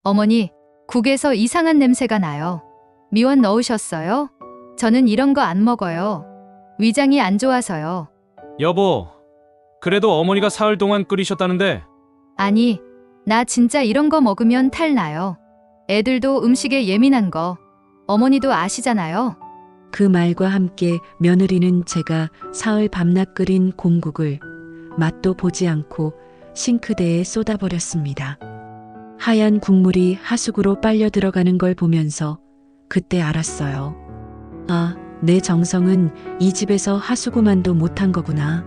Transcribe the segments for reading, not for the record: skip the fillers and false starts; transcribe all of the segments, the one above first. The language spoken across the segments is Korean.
어머니, 국에서 이상한 냄새가 나요. 미원 넣으셨어요? 저는 이런 거 안 먹어요. 위장이 안 좋아서요. 여보, 그래도 어머니가 사흘 동안 끓이셨다는데. 아니, 나 진짜 이런 거 먹으면 탈 나요. 애들도 음식에 예민한 거. 어머니도 아시잖아요. 그 말과 함께 며느리는 제가 사흘 밤낮 끓인 공국을 맛도 보지 않고 싱크대에 쏟아버렸습니다. 하얀 국물이 하수구로 빨려 들어가는 걸 보면서 그때 알았어요. 아, 내 정성은 이 집에서 하수구만도 못한 거구나.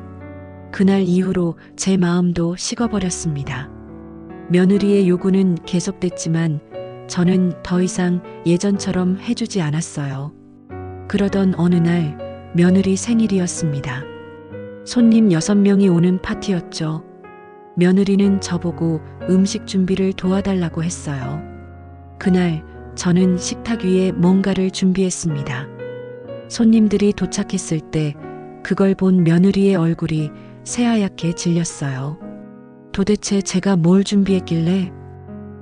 그날 이후로 제 마음도 식어버렸습니다. 며느리의 요구는 계속됐지만 저는 더 이상 예전처럼 해주지 않았어요. 그러던 어느 날 며느리 생일이었습니다. 손님 6명이 오는 파티였죠. 며느리는 저보고 음식 준비를 도와달라고 했어요. 그날 저는 식탁 위에 뭔가를 준비했습니다. 손님들이 도착했을 때 그걸 본 며느리의 얼굴이 새하얗게 질렸어요. 도대체 제가 뭘 준비했길래?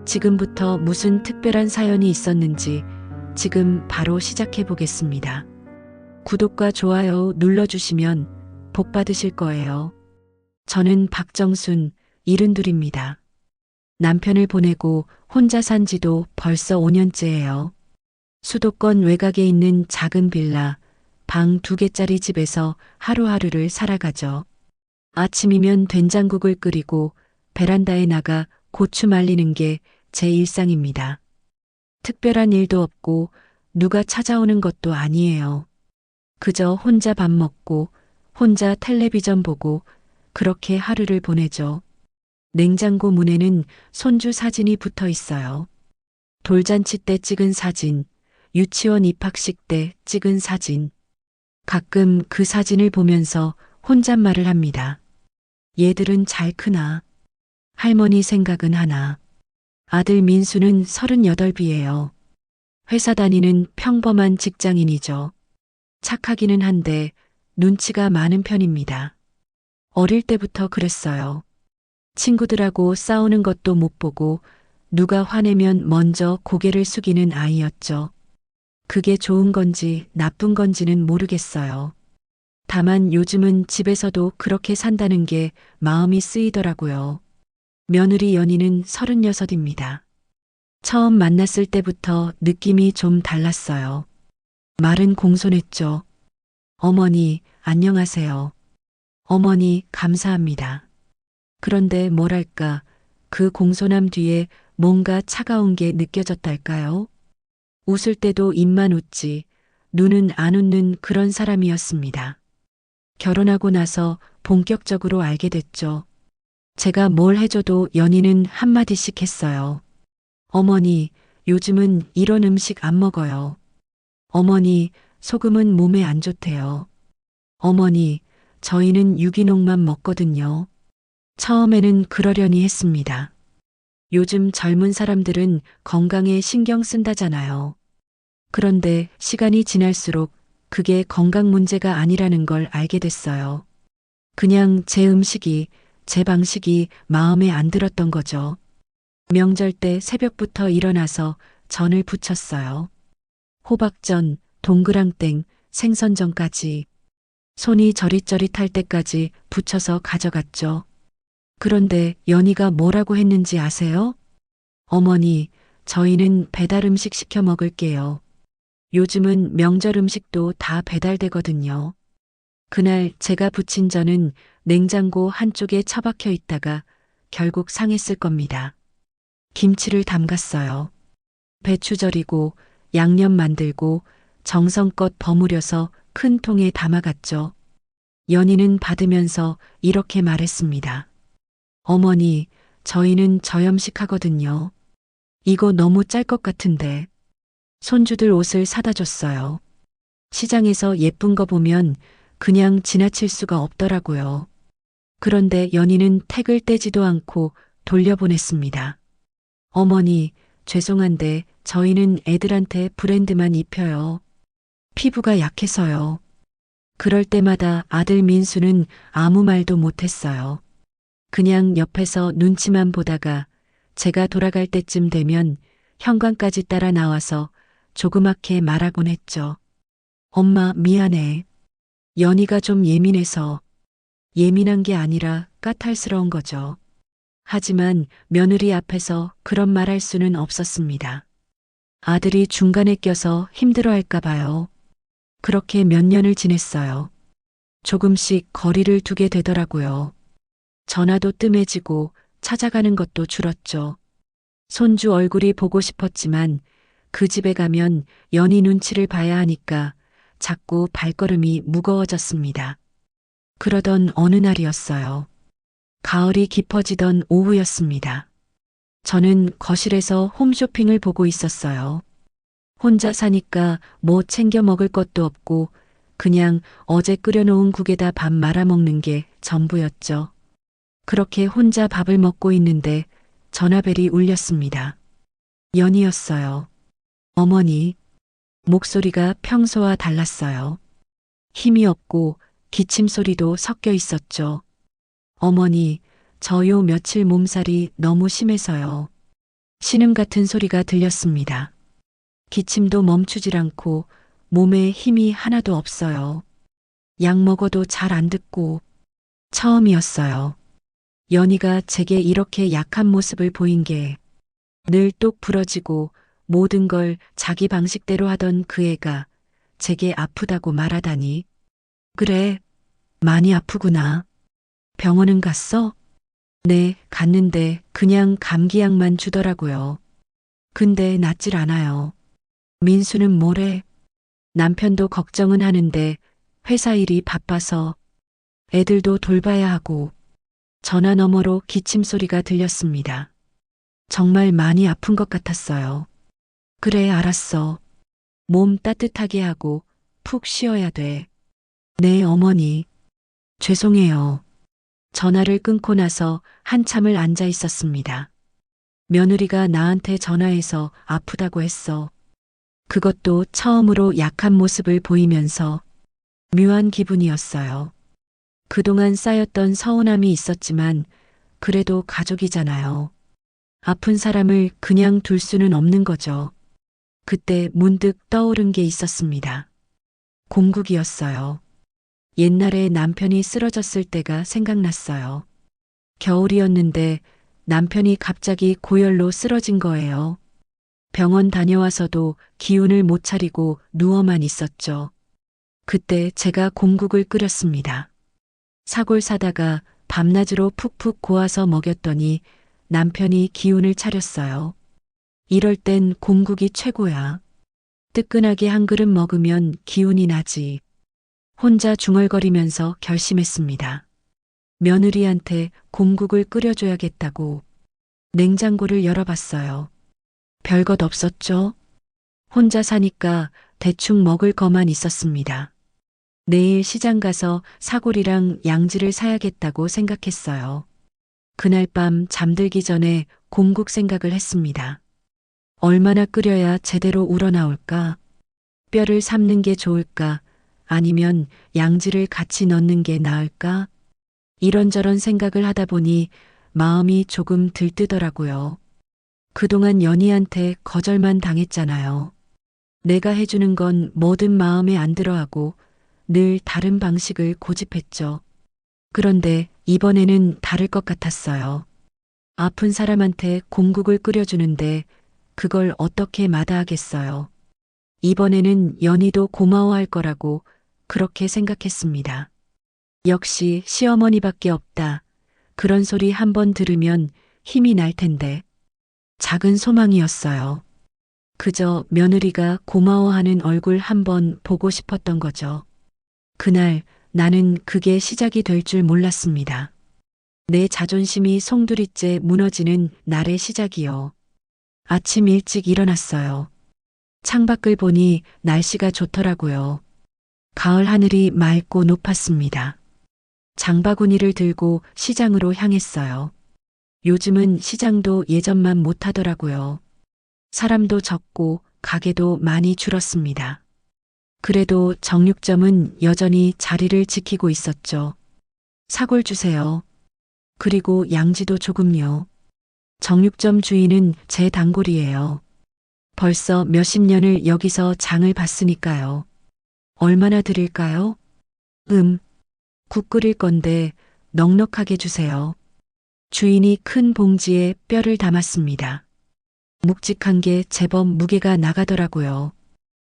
지금부터 무슨 특별한 사연이 있었는지 지금 바로 시작해 보겠습니다. 구독과 좋아요 눌러주시면 복 받으실 거예요. 저는 박정순, 72입니다. 남편을 보내고 혼자 산 지도 벌써 5년째예요. 수도권 외곽에 있는 작은 빌라, 방 2개짜리 집에서 하루하루를 살아가죠. 아침이면 된장국을 끓이고 베란다에 나가 고추 말리는 게 제 일상입니다. 특별한 일도 없고 누가 찾아오는 것도 아니에요. 그저 혼자 밥 먹고 혼자 텔레비전 보고 그렇게 하루를 보내죠. 냉장고 문에는 손주 사진이 붙어 있어요. 돌잔치 때 찍은 사진, 유치원 입학식 때 찍은 사진. 가끔 그 사진을 보면서 혼잣말을 합니다. 얘들은 잘 크나? 할머니 생각은 하나. 아들 민수는 38이에요. 회사 다니는 평범한 직장인이죠. 착하기는 한데 눈치가 많은 편입니다. 어릴 때부터 그랬어요. 친구들하고 싸우는 것도 못 보고 누가 화내면 먼저 고개를 숙이는 아이였죠. 그게 좋은 건지 나쁜 건지는 모르겠어요. 다만 요즘은 집에서도 그렇게 산다는 게 마음이 쓰이더라고요. 며느리 연희는 36입니다. 처음 만났을 때부터 느낌이 좀 달랐어요. 말은 공손했죠. 어머니, 안녕하세요. 어머니, 감사합니다. 그런데 뭐랄까, 그 공손함 뒤에 뭔가 차가운 게 느껴졌달까요? 웃을 때도 입만 웃지, 눈은 안 웃는 그런 사람이었습니다. 결혼하고 나서 본격적으로 알게 됐죠. 제가 뭘 해줘도 연희는 한마디씩 했어요. 어머니, 요즘은 이런 음식 안 먹어요. 어머니, 소금은 몸에 안 좋대요. 어머니, 저희는 유기농만 먹거든요. 처음에는 그러려니 했습니다. 요즘 젊은 사람들은 건강에 신경 쓴다잖아요. 그런데 시간이 지날수록 그게 건강 문제가 아니라는 걸 알게 됐어요. 그냥 제 음식이, 제 방식이 마음에 안 들었던 거죠. 명절 때 새벽부터 일어나서 전을 부쳤어요. 호박전, 동그랑땡, 생선전까지. 손이 저릿저릿할 때까지 부쳐서 가져갔죠. 그런데 연희가 뭐라고 했는지 아세요? 어머니, 저희는 배달 음식 시켜 먹을게요. 요즘은 명절 음식도 다 배달되거든요. 그날 제가 부친 전은 냉장고 한쪽에 처박혀 있다가 결국 상했을 겁니다. 김치를 담갔어요. 배추 절이고 양념 만들고 정성껏 버무려서 큰 통에 담아갔죠. 연희는 받으면서 이렇게 말했습니다. 어머니, 저희는 저염식 하거든요. 이거 너무 짤 것 같은데. 손주들 옷을 사다 줬어요. 시장에서 예쁜 거 보면 그냥 지나칠 수가 없더라고요. 그런데 연희는 택을 떼지도 않고 돌려보냈습니다. 어머니, 죄송한데 저희는 애들한테 브랜드만 입혀요. 피부가 약해서요. 그럴 때마다 아들 민수는 아무 말도 못했어요. 그냥 옆에서 눈치만 보다가 제가 돌아갈 때쯤 되면 현관까지 따라 나와서 조그맣게 말하곤 했죠. 엄마, 미안해. 연희가 좀 예민해서. 예민한 게 아니라 까탈스러운 거죠. 하지만 며느리 앞에서 그런 말 할 수는 없었습니다. 아들이 중간에 껴서 힘들어할까 봐요. 그렇게 몇 년을 지냈어요. 조금씩 거리를 두게 되더라고요. 전화도 뜸해지고 찾아가는 것도 줄었죠. 손주 얼굴이 보고 싶었지만 그 집에 가면 연희 눈치를 봐야 하니까 자꾸 발걸음이 무거워졌습니다. 그러던 어느 날이었어요. 가을이 깊어지던 오후였습니다. 저는 거실에서 홈쇼핑을 보고 있었어요. 혼자 사니까 뭐 챙겨 먹을 것도 없고 그냥 어제 끓여놓은 국에다 밥 말아 먹는 게 전부였죠. 그렇게 혼자 밥을 먹고 있는데 전화벨이 울렸습니다. 연희였어요. 어머니. 목소리가 평소와 달랐어요. 힘이 없고 기침 소리도 섞여 있었죠. 어머니, 저 요 며칠 몸살이 너무 심해서요. 신음 같은 소리가 들렸습니다. 기침도 멈추질 않고 몸에 힘이 하나도 없어요. 약 먹어도 잘 안 듣고 처음이었어요. 연희가 제게 이렇게 약한 모습을 보인 게 늘 똑 부러지고 모든 걸 자기 방식대로 하던 그 애가 제게 아프다고 말하다니. 그래, 많이 아프구나. 병원은 갔어? 네, 갔는데 그냥 감기약만 주더라고요. 근데 낫질 않아요. 민수는 뭐래? 남편도 걱정은 하는데 회사 일이 바빠서 애들도 돌봐야 하고. 전화 너머로 기침 소리가 들렸습니다. 정말 많이 아픈 것 같았어요. 그래, 알았어. 몸 따뜻하게 하고 푹 쉬어야 돼. 네, 어머니. 죄송해요. 전화를 끊고 나서 한참을 앉아 있었습니다. 며느리가 나한테 전화해서 아프다고 했어. 그것도 처음으로 약한 모습을 보이면서 묘한 기분이었어요. 그동안 쌓였던 서운함이 있었지만 그래도 가족이잖아요. 아픈 사람을 그냥 둘 수는 없는 거죠. 그때 문득 떠오른 게 있었습니다. 공국이었어요. 옛날에 남편이 쓰러졌을 때가 생각났어요. 겨울이었는데 남편이 갑자기 고열로 쓰러진 거예요. 병원 다녀와서도 기운을 못 차리고 누워만 있었죠. 그때 제가 곰국을 끓였습니다. 사골 사다가 밤낮으로 푹푹 고아서 먹였더니 남편이 기운을 차렸어요. 이럴 땐 곰국이 최고야. 뜨끈하게 한 그릇 먹으면 기운이 나지. 혼자 중얼거리면서 결심했습니다. 며느리한테 곰국을 끓여줘야겠다고. 냉장고를 열어봤어요. 별것 없었죠? 혼자 사니까 대충 먹을 거만 있었습니다. 내일 시장 가서 사골이랑 양지를 사야겠다고 생각했어요. 그날 밤 잠들기 전에 곰국 생각을 했습니다. 얼마나 끓여야 제대로 우러나올까? 뼈를 삶는 게 좋을까? 아니면 양지를 같이 넣는 게 나을까? 이런저런 생각을 하다 보니 마음이 조금 들뜨더라고요. 그동안 연희한테 거절만 당했잖아요. 내가 해주는 건 뭐든 마음에 안 들어하고 늘 다른 방식을 고집했죠. 그런데 이번에는 다를 것 같았어요. 아픈 사람한테 곰국을 끓여주는데 그걸 어떻게 마다하겠어요. 이번에는 연희도 고마워할 거라고 그렇게 생각했습니다. 역시 시어머니밖에 없다. 그런 소리 한 번 들으면 힘이 날 텐데. 작은 소망이었어요. 그저 며느리가 고마워하는 얼굴 한 번 보고 싶었던 거죠. 그날 나는 그게 시작이 될 줄 몰랐습니다. 내 자존심이 송두리째 무너지는 날의 시작이요. 아침 일찍 일어났어요. 창밖을 보니 날씨가 좋더라고요. 가을 하늘이 맑고 높았습니다. 장바구니를 들고 시장으로 향했어요. 요즘은 시장도 예전만 못하더라고요. 사람도 적고 가게도 많이 줄었습니다. 그래도 정육점은 여전히 자리를 지키고 있었죠. 사골 주세요. 그리고 양지도 조금요. 정육점 주인은 제 단골이에요. 벌써 몇십 년을 여기서 장을 봤으니까요. 얼마나 드릴까요? 국 끓일 건데 넉넉하게 주세요. 주인이 큰 봉지에 뼈를 담았습니다. 묵직한 게 제법 무게가 나가더라고요.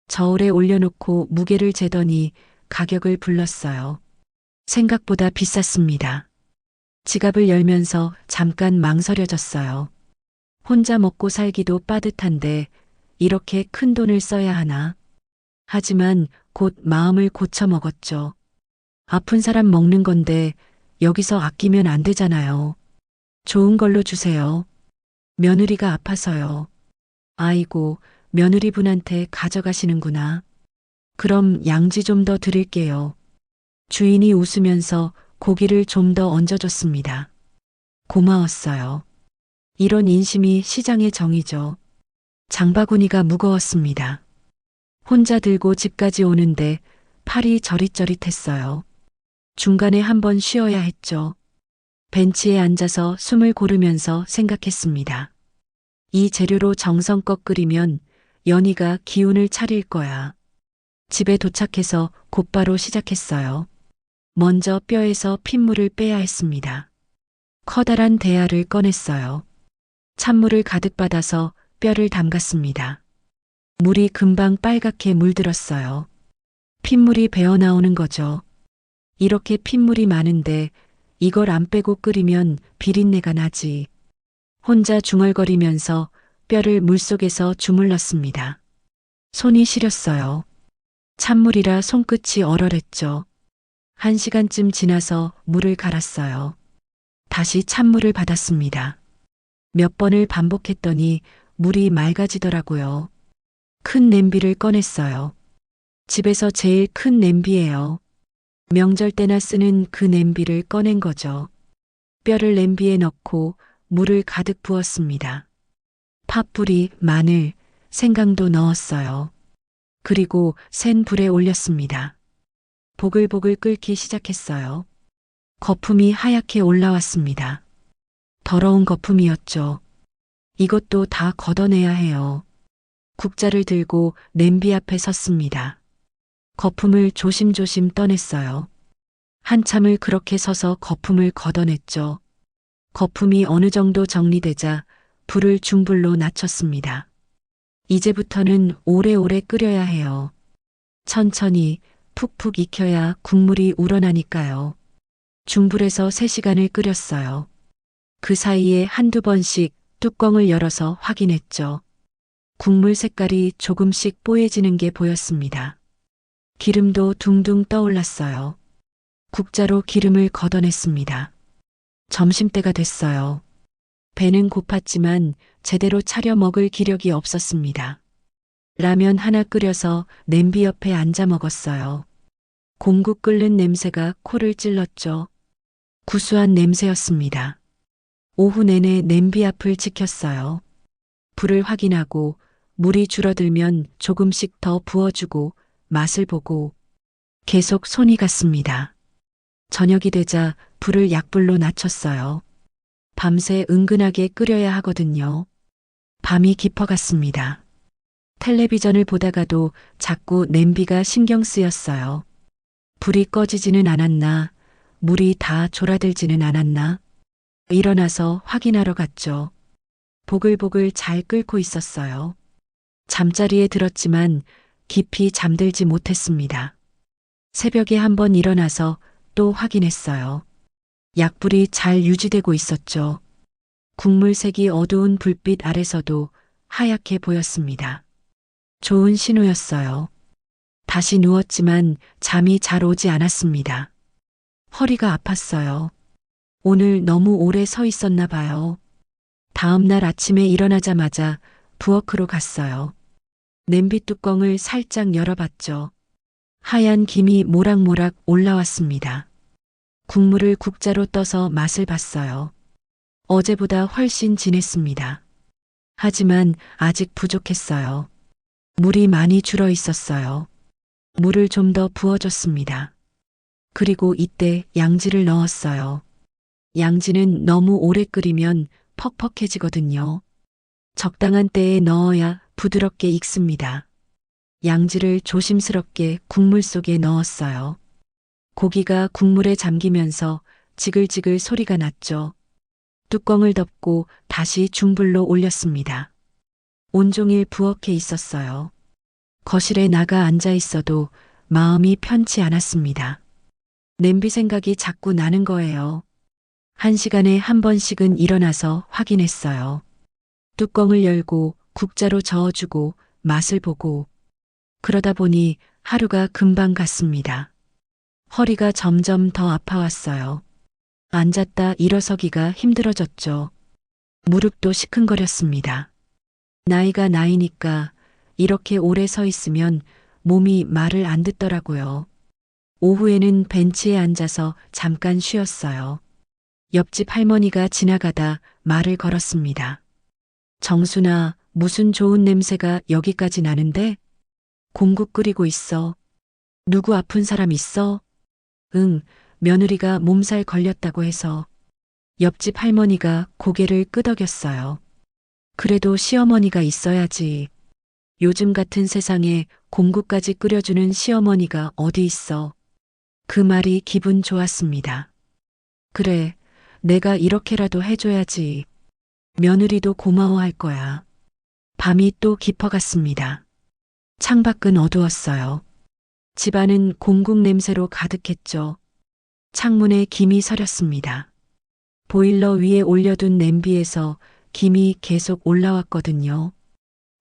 저울에 올려놓고 무게를 재더니 가격을 불렀어요. 생각보다 비쌌습니다. 지갑을 열면서 잠깐 망설여졌어요. 혼자 먹고 살기도 빠듯한데 이렇게 큰 돈을 써야 하나? 하지만 곧 마음을 고쳐 먹었죠. 아픈 사람 먹는 건데 여기서 아끼면 안 되잖아요. 좋은 걸로 주세요. 며느리가 아파서요. 아이고, 며느리분한테 가져가시는구나. 그럼 양지 좀 더 드릴게요. 주인이 웃으면서 고기를 좀 더 얹어줬습니다. 고마웠어요. 이런 인심이 시장의 정이죠. 장바구니가 무거웠습니다. 혼자 들고 집까지 오는데 팔이 저릿저릿했어요. 중간에 한번 쉬어야 했죠. 벤치에 앉아서 숨을 고르면서 생각했습니다. 이 재료로 정성껏 끓이면 연희가 기운을 차릴 거야. 집에 도착해서 곧바로 시작했어요. 먼저 뼈에서 핏물을 빼야 했습니다. 커다란 대야를 꺼냈어요. 찬물을 가득 받아서 뼈를 담갔습니다. 물이 금방 빨갛게 물들었어요. 핏물이 배어나오는 거죠. 이렇게 핏물이 많은데 이걸 안 빼고 끓이면 비린내가 나지. 혼자 중얼거리면서 뼈를 물속에서 주물렀습니다. 손이 시렸어요. 찬물이라 손끝이 얼얼했죠. 1시간쯤 지나서 물을 갈았어요. 다시 찬물을 받았습니다. 몇 번을 반복했더니 물이 맑아지더라고요. 큰 냄비를 꺼냈어요. 집에서 제일 큰 냄비예요. 명절 때나 쓰는 그 냄비를 꺼낸 거죠. 뼈를 냄비에 넣고 물을 가득 부었습니다. 팥뿌리, 마늘, 생강도 넣었어요. 그리고 센 불에 올렸습니다. 보글보글 끓기 시작했어요. 거품이 하얗게 올라왔습니다. 더러운 거품이었죠. 이것도 다 걷어내야 해요. 국자를 들고 냄비 앞에 섰습니다. 거품을 조심조심 떠냈어요. 한참을 그렇게 서서 거품을 걷어냈죠. 거품이 어느 정도 정리되자 불을 중불로 낮췄습니다. 이제부터는 오래오래 끓여야 해요. 천천히 푹푹 익혀야 국물이 우러나니까요. 중불에서 3시간을 끓였어요. 그 사이에 한두 번씩 뚜껑을 열어서 확인했죠. 국물 색깔이 조금씩 뽀얘지는 게 보였습니다. 기름도 둥둥 떠올랐어요. 국자로 기름을 걷어냈습니다. 점심때가 됐어요. 배는 고팠지만 제대로 차려 먹을 기력이 없었습니다. 라면 하나 끓여서 냄비 옆에 앉아 먹었어요. 공국 끓는 냄새가 코를 찔렀죠. 구수한 냄새였습니다. 오후 내내 냄비 앞을 지켰어요. 불을 확인하고 물이 줄어들면 조금씩 더 부어주고 맛을 보고 계속 손이 갔습니다. 저녁이 되자 불을 약불로 낮췄어요. 밤새 은근하게 끓여야 하거든요. 밤이 깊어갔습니다. 텔레비전을 보다가도 자꾸 냄비가 신경 쓰였어요. 불이 꺼지지는 않았나, 물이 다 졸아들지는 않았나. 일어나서 확인하러 갔죠. 보글보글 잘 끓고 있었어요. 잠자리에 들었지만 깊이 잠들지 못했습니다. 새벽에 한번 일어나서 또 확인했어요. 약불이 잘 유지되고 있었죠. 국물색이 어두운 불빛 아래서도 하얗게 보였습니다. 좋은 신호였어요. 다시 누웠지만 잠이 잘 오지 않았습니다. 허리가 아팠어요. 오늘 너무 오래 서 있었나 봐요. 다음 날 아침에 일어나자마자 부엌으로 갔어요. 냄비 뚜껑을 살짝 열어봤죠. 하얀 김이 모락모락 올라왔습니다. 국물을 국자로 떠서 맛을 봤어요. 어제보다 훨씬 진했습니다. 하지만 아직 부족했어요. 물이 많이 줄어 있었어요. 물을 좀 더 부어줬습니다. 그리고 이때 양지를 넣었어요. 양지는 너무 오래 끓이면 퍽퍽해지거든요. 적당한 때에 넣어야 부드럽게 익습니다. 양지를 조심스럽게 국물 속에 넣었어요. 고기가 국물에 잠기면서 지글지글 소리가 났죠. 뚜껑을 덮고 다시 중불로 올렸습니다. 온종일 부엌에 있었어요. 거실에 나가 앉아 있어도 마음이 편치 않았습니다. 냄비 생각이 자꾸 나는 거예요. 1시간에 한 번씩은 일어나서 확인했어요. 뚜껑을 열고 국자로 저어주고 맛을 보고 그러다 보니 하루가 금방 갔습니다. 허리가 점점 더 아파왔어요. 앉았다 일어서기가 힘들어졌죠. 무릎도 시큰거렸습니다. 나이가 나이니까 이렇게 오래 서 있으면 몸이 말을 안 듣더라고요. 오후에는 벤치에 앉아서 잠깐 쉬었어요. 옆집 할머니가 지나가다 말을 걸었습니다. 정순아, 무슨 좋은 냄새가 여기까지 나는데? 공국 끓이고 있어. 누구 아픈 사람 있어? 응, 며느리가 몸살 걸렸다고 해서. 옆집 할머니가 고개를 끄덕였어요. 그래도 시어머니가 있어야지. 요즘 같은 세상에 공국까지 끓여주는 시어머니가 어디 있어. 그 말이 기분 좋았습니다. 그래, 내가 이렇게라도 해줘야지. 며느리도 고마워할 거야. 밤이 또 깊어갔습니다. 창밖은 어두웠어요. 집안은 공국 냄새로 가득했죠. 창문에 김이 서렸습니다. 보일러 위에 올려둔 냄비에서 김이 계속 올라왔거든요.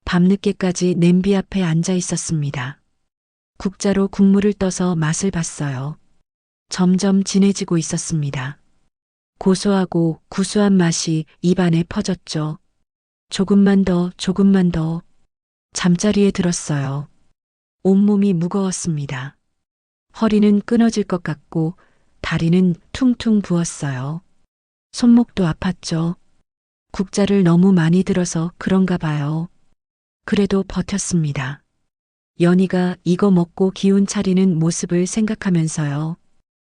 밤늦게까지 냄비 앞에 앉아 있었습니다. 국자로 국물을 떠서 맛을 봤어요. 점점 진해지고 있었습니다. 고소하고 구수한 맛이 입안에 퍼졌죠. 조금만 더, 조금만 더. 잠자리에 들었어요. 온몸이 무거웠습니다. 허리는 끊어질 것 같고 다리는 퉁퉁 부었어요. 손목도 아팠죠. 국자를 너무 많이 들어서 그런가 봐요. 그래도 버텼습니다. 연희가 이거 먹고 기운 차리는 모습을 생각하면서요.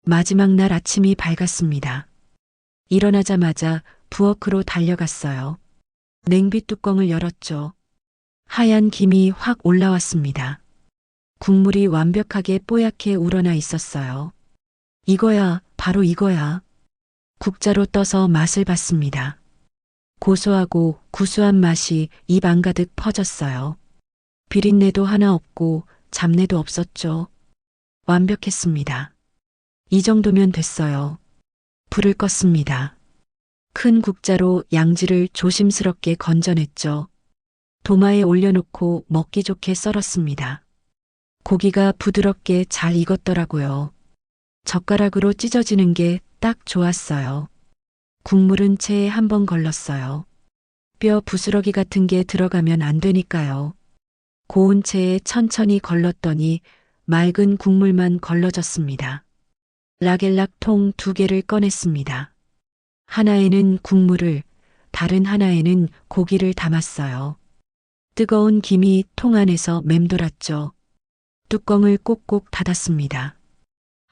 마지막 날 아침이 밝았습니다. 일어나자마자 부엌으로 달려갔어요. 냉비 뚜껑을 열었죠. 하얀 김이 확 올라왔습니다. 국물이 완벽하게 뽀얗게 우러나 있었어요. 이거야, 바로 이거야. 국자로 떠서 맛을 봤습니다. 고소하고 구수한 맛이 입 안가득 퍼졌어요. 비린내도 하나 없고 잡내도 없었죠. 완벽했습니다. 이 정도면 됐어요. 불을 껐습니다. 큰 국자로 양지를 조심스럽게 건져냈죠. 도마에 올려놓고 먹기 좋게 썰었습니다. 고기가 부드럽게 잘 익었더라고요. 젓가락으로 찢어지는 게 딱 좋았어요. 국물은 체에 한 번 걸렀어요. 뼈 부스러기 같은 게 들어가면 안 되니까요. 고운 체에 천천히 걸렀더니 맑은 국물만 걸러졌습니다. 라겔락 통 2개를 꺼냈습니다. 하나에는 국물을, 다른 하나에는 고기를 담았어요. 뜨거운 김이 통 안에서 맴돌았죠. 뚜껑을 꼭꼭 닫았습니다.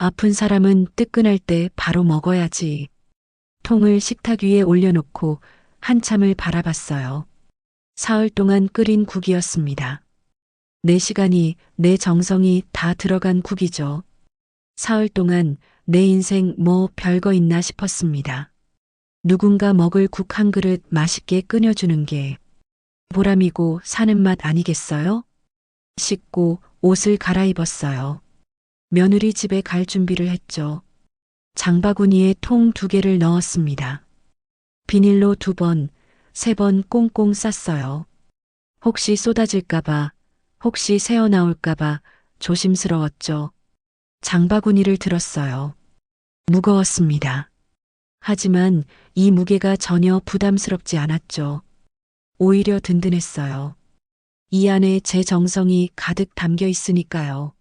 아픈 사람은 뜨끈할 때 바로 먹어야지. 통을 식탁 위에 올려놓고 한참을 바라봤어요. 사흘 동안 끓인 국이었습니다. 4시간이 내 정성이 다 들어간 국이죠. 사흘 동안 내 인생 뭐 별거 있나 싶었습니다. 누군가 먹을 국 한 그릇 맛있게 끓여주는 게 보람이고 사는 맛 아니겠어요? 씻고 옷을 갈아입었어요. 며느리 집에 갈 준비를 했죠. 장바구니에 통 2개를 넣었습니다. 비닐로 2번, 3번 꽁꽁 쌌어요. 혹시 쏟아질까봐, 혹시 새어나올까봐 조심스러웠죠. 장바구니를 들었어요. 무거웠습니다. 하지만 이 무게가 전혀 부담스럽지 않았죠. 오히려 든든했어요. 이 안에 제 정성이 가득 담겨 있으니까요.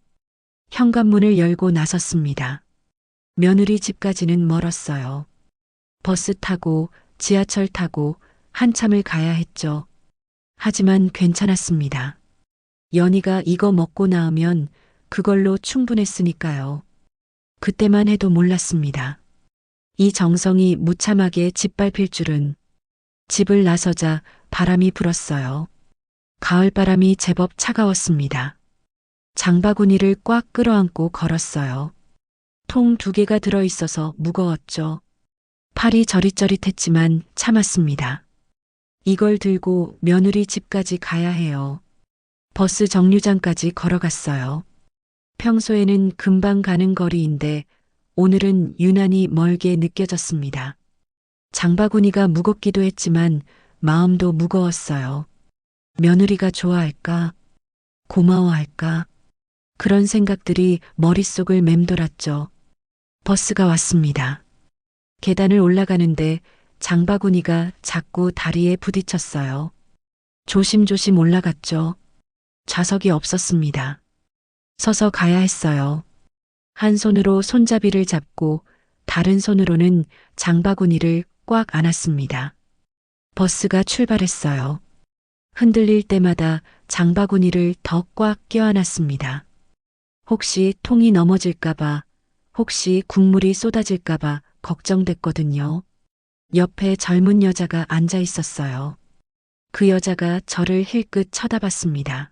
현관문을 열고 나섰습니다. 며느리 집까지는 멀었어요. 버스 타고 지하철 타고 한참을 가야 했죠. 하지만 괜찮았습니다. 연희가 이거 먹고 나으면 그걸로 충분했으니까요. 그때만 해도 몰랐습니다. 이 정성이 무참하게 짓밟힐 줄은. 집을 나서자 바람이 불었어요. 가을바람이 제법 차가웠습니다. 장바구니를 꽉 끌어안고 걸었어요. 통 2개가 들어있어서 무거웠죠. 팔이 저릿저릿했지만 참았습니다. 이걸 들고 며느리 집까지 가야 해요. 버스 정류장까지 걸어갔어요. 평소에는 금방 가는 거리인데 오늘은 유난히 멀게 느껴졌습니다. 장바구니가 무겁기도 했지만 마음도 무거웠어요. 며느리가 좋아할까? 고마워할까? 그런 생각들이 머릿속을 맴돌았죠. 버스가 왔습니다. 계단을 올라가는데 장바구니가 자꾸 다리에 부딪혔어요. 조심조심 올라갔죠. 좌석이 없었습니다. 서서 가야 했어요. 한 손으로 손잡이를 잡고 다른 손으로는 장바구니를 꽉 안았습니다. 버스가 출발했어요. 흔들릴 때마다 장바구니를 더 꽉 껴안았습니다. 혹시 통이 넘어질까봐, 혹시 국물이 쏟아질까봐 걱정됐거든요. 옆에 젊은 여자가 앉아 있었어요. 그 여자가 저를 힐끗 쳐다봤습니다.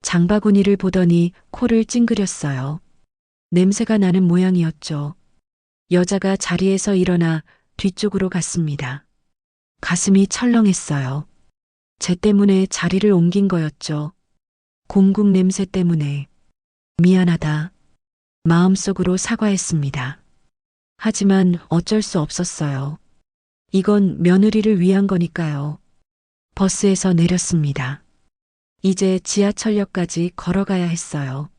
장바구니를 보더니 코를 찡그렸어요. 냄새가 나는 모양이었죠. 여자가 자리에서 일어나 뒤쪽으로 갔습니다. 가슴이 철렁했어요. 쟤 때문에 자리를 옮긴 거였죠. 공국 냄새 때문에. 미안하다. 마음속으로 사과했습니다. 하지만 어쩔 수 없었어요. 이건 며느리를 위한 거니까요. 버스에서 내렸습니다. 이제 지하철역까지 걸어가야 했어요.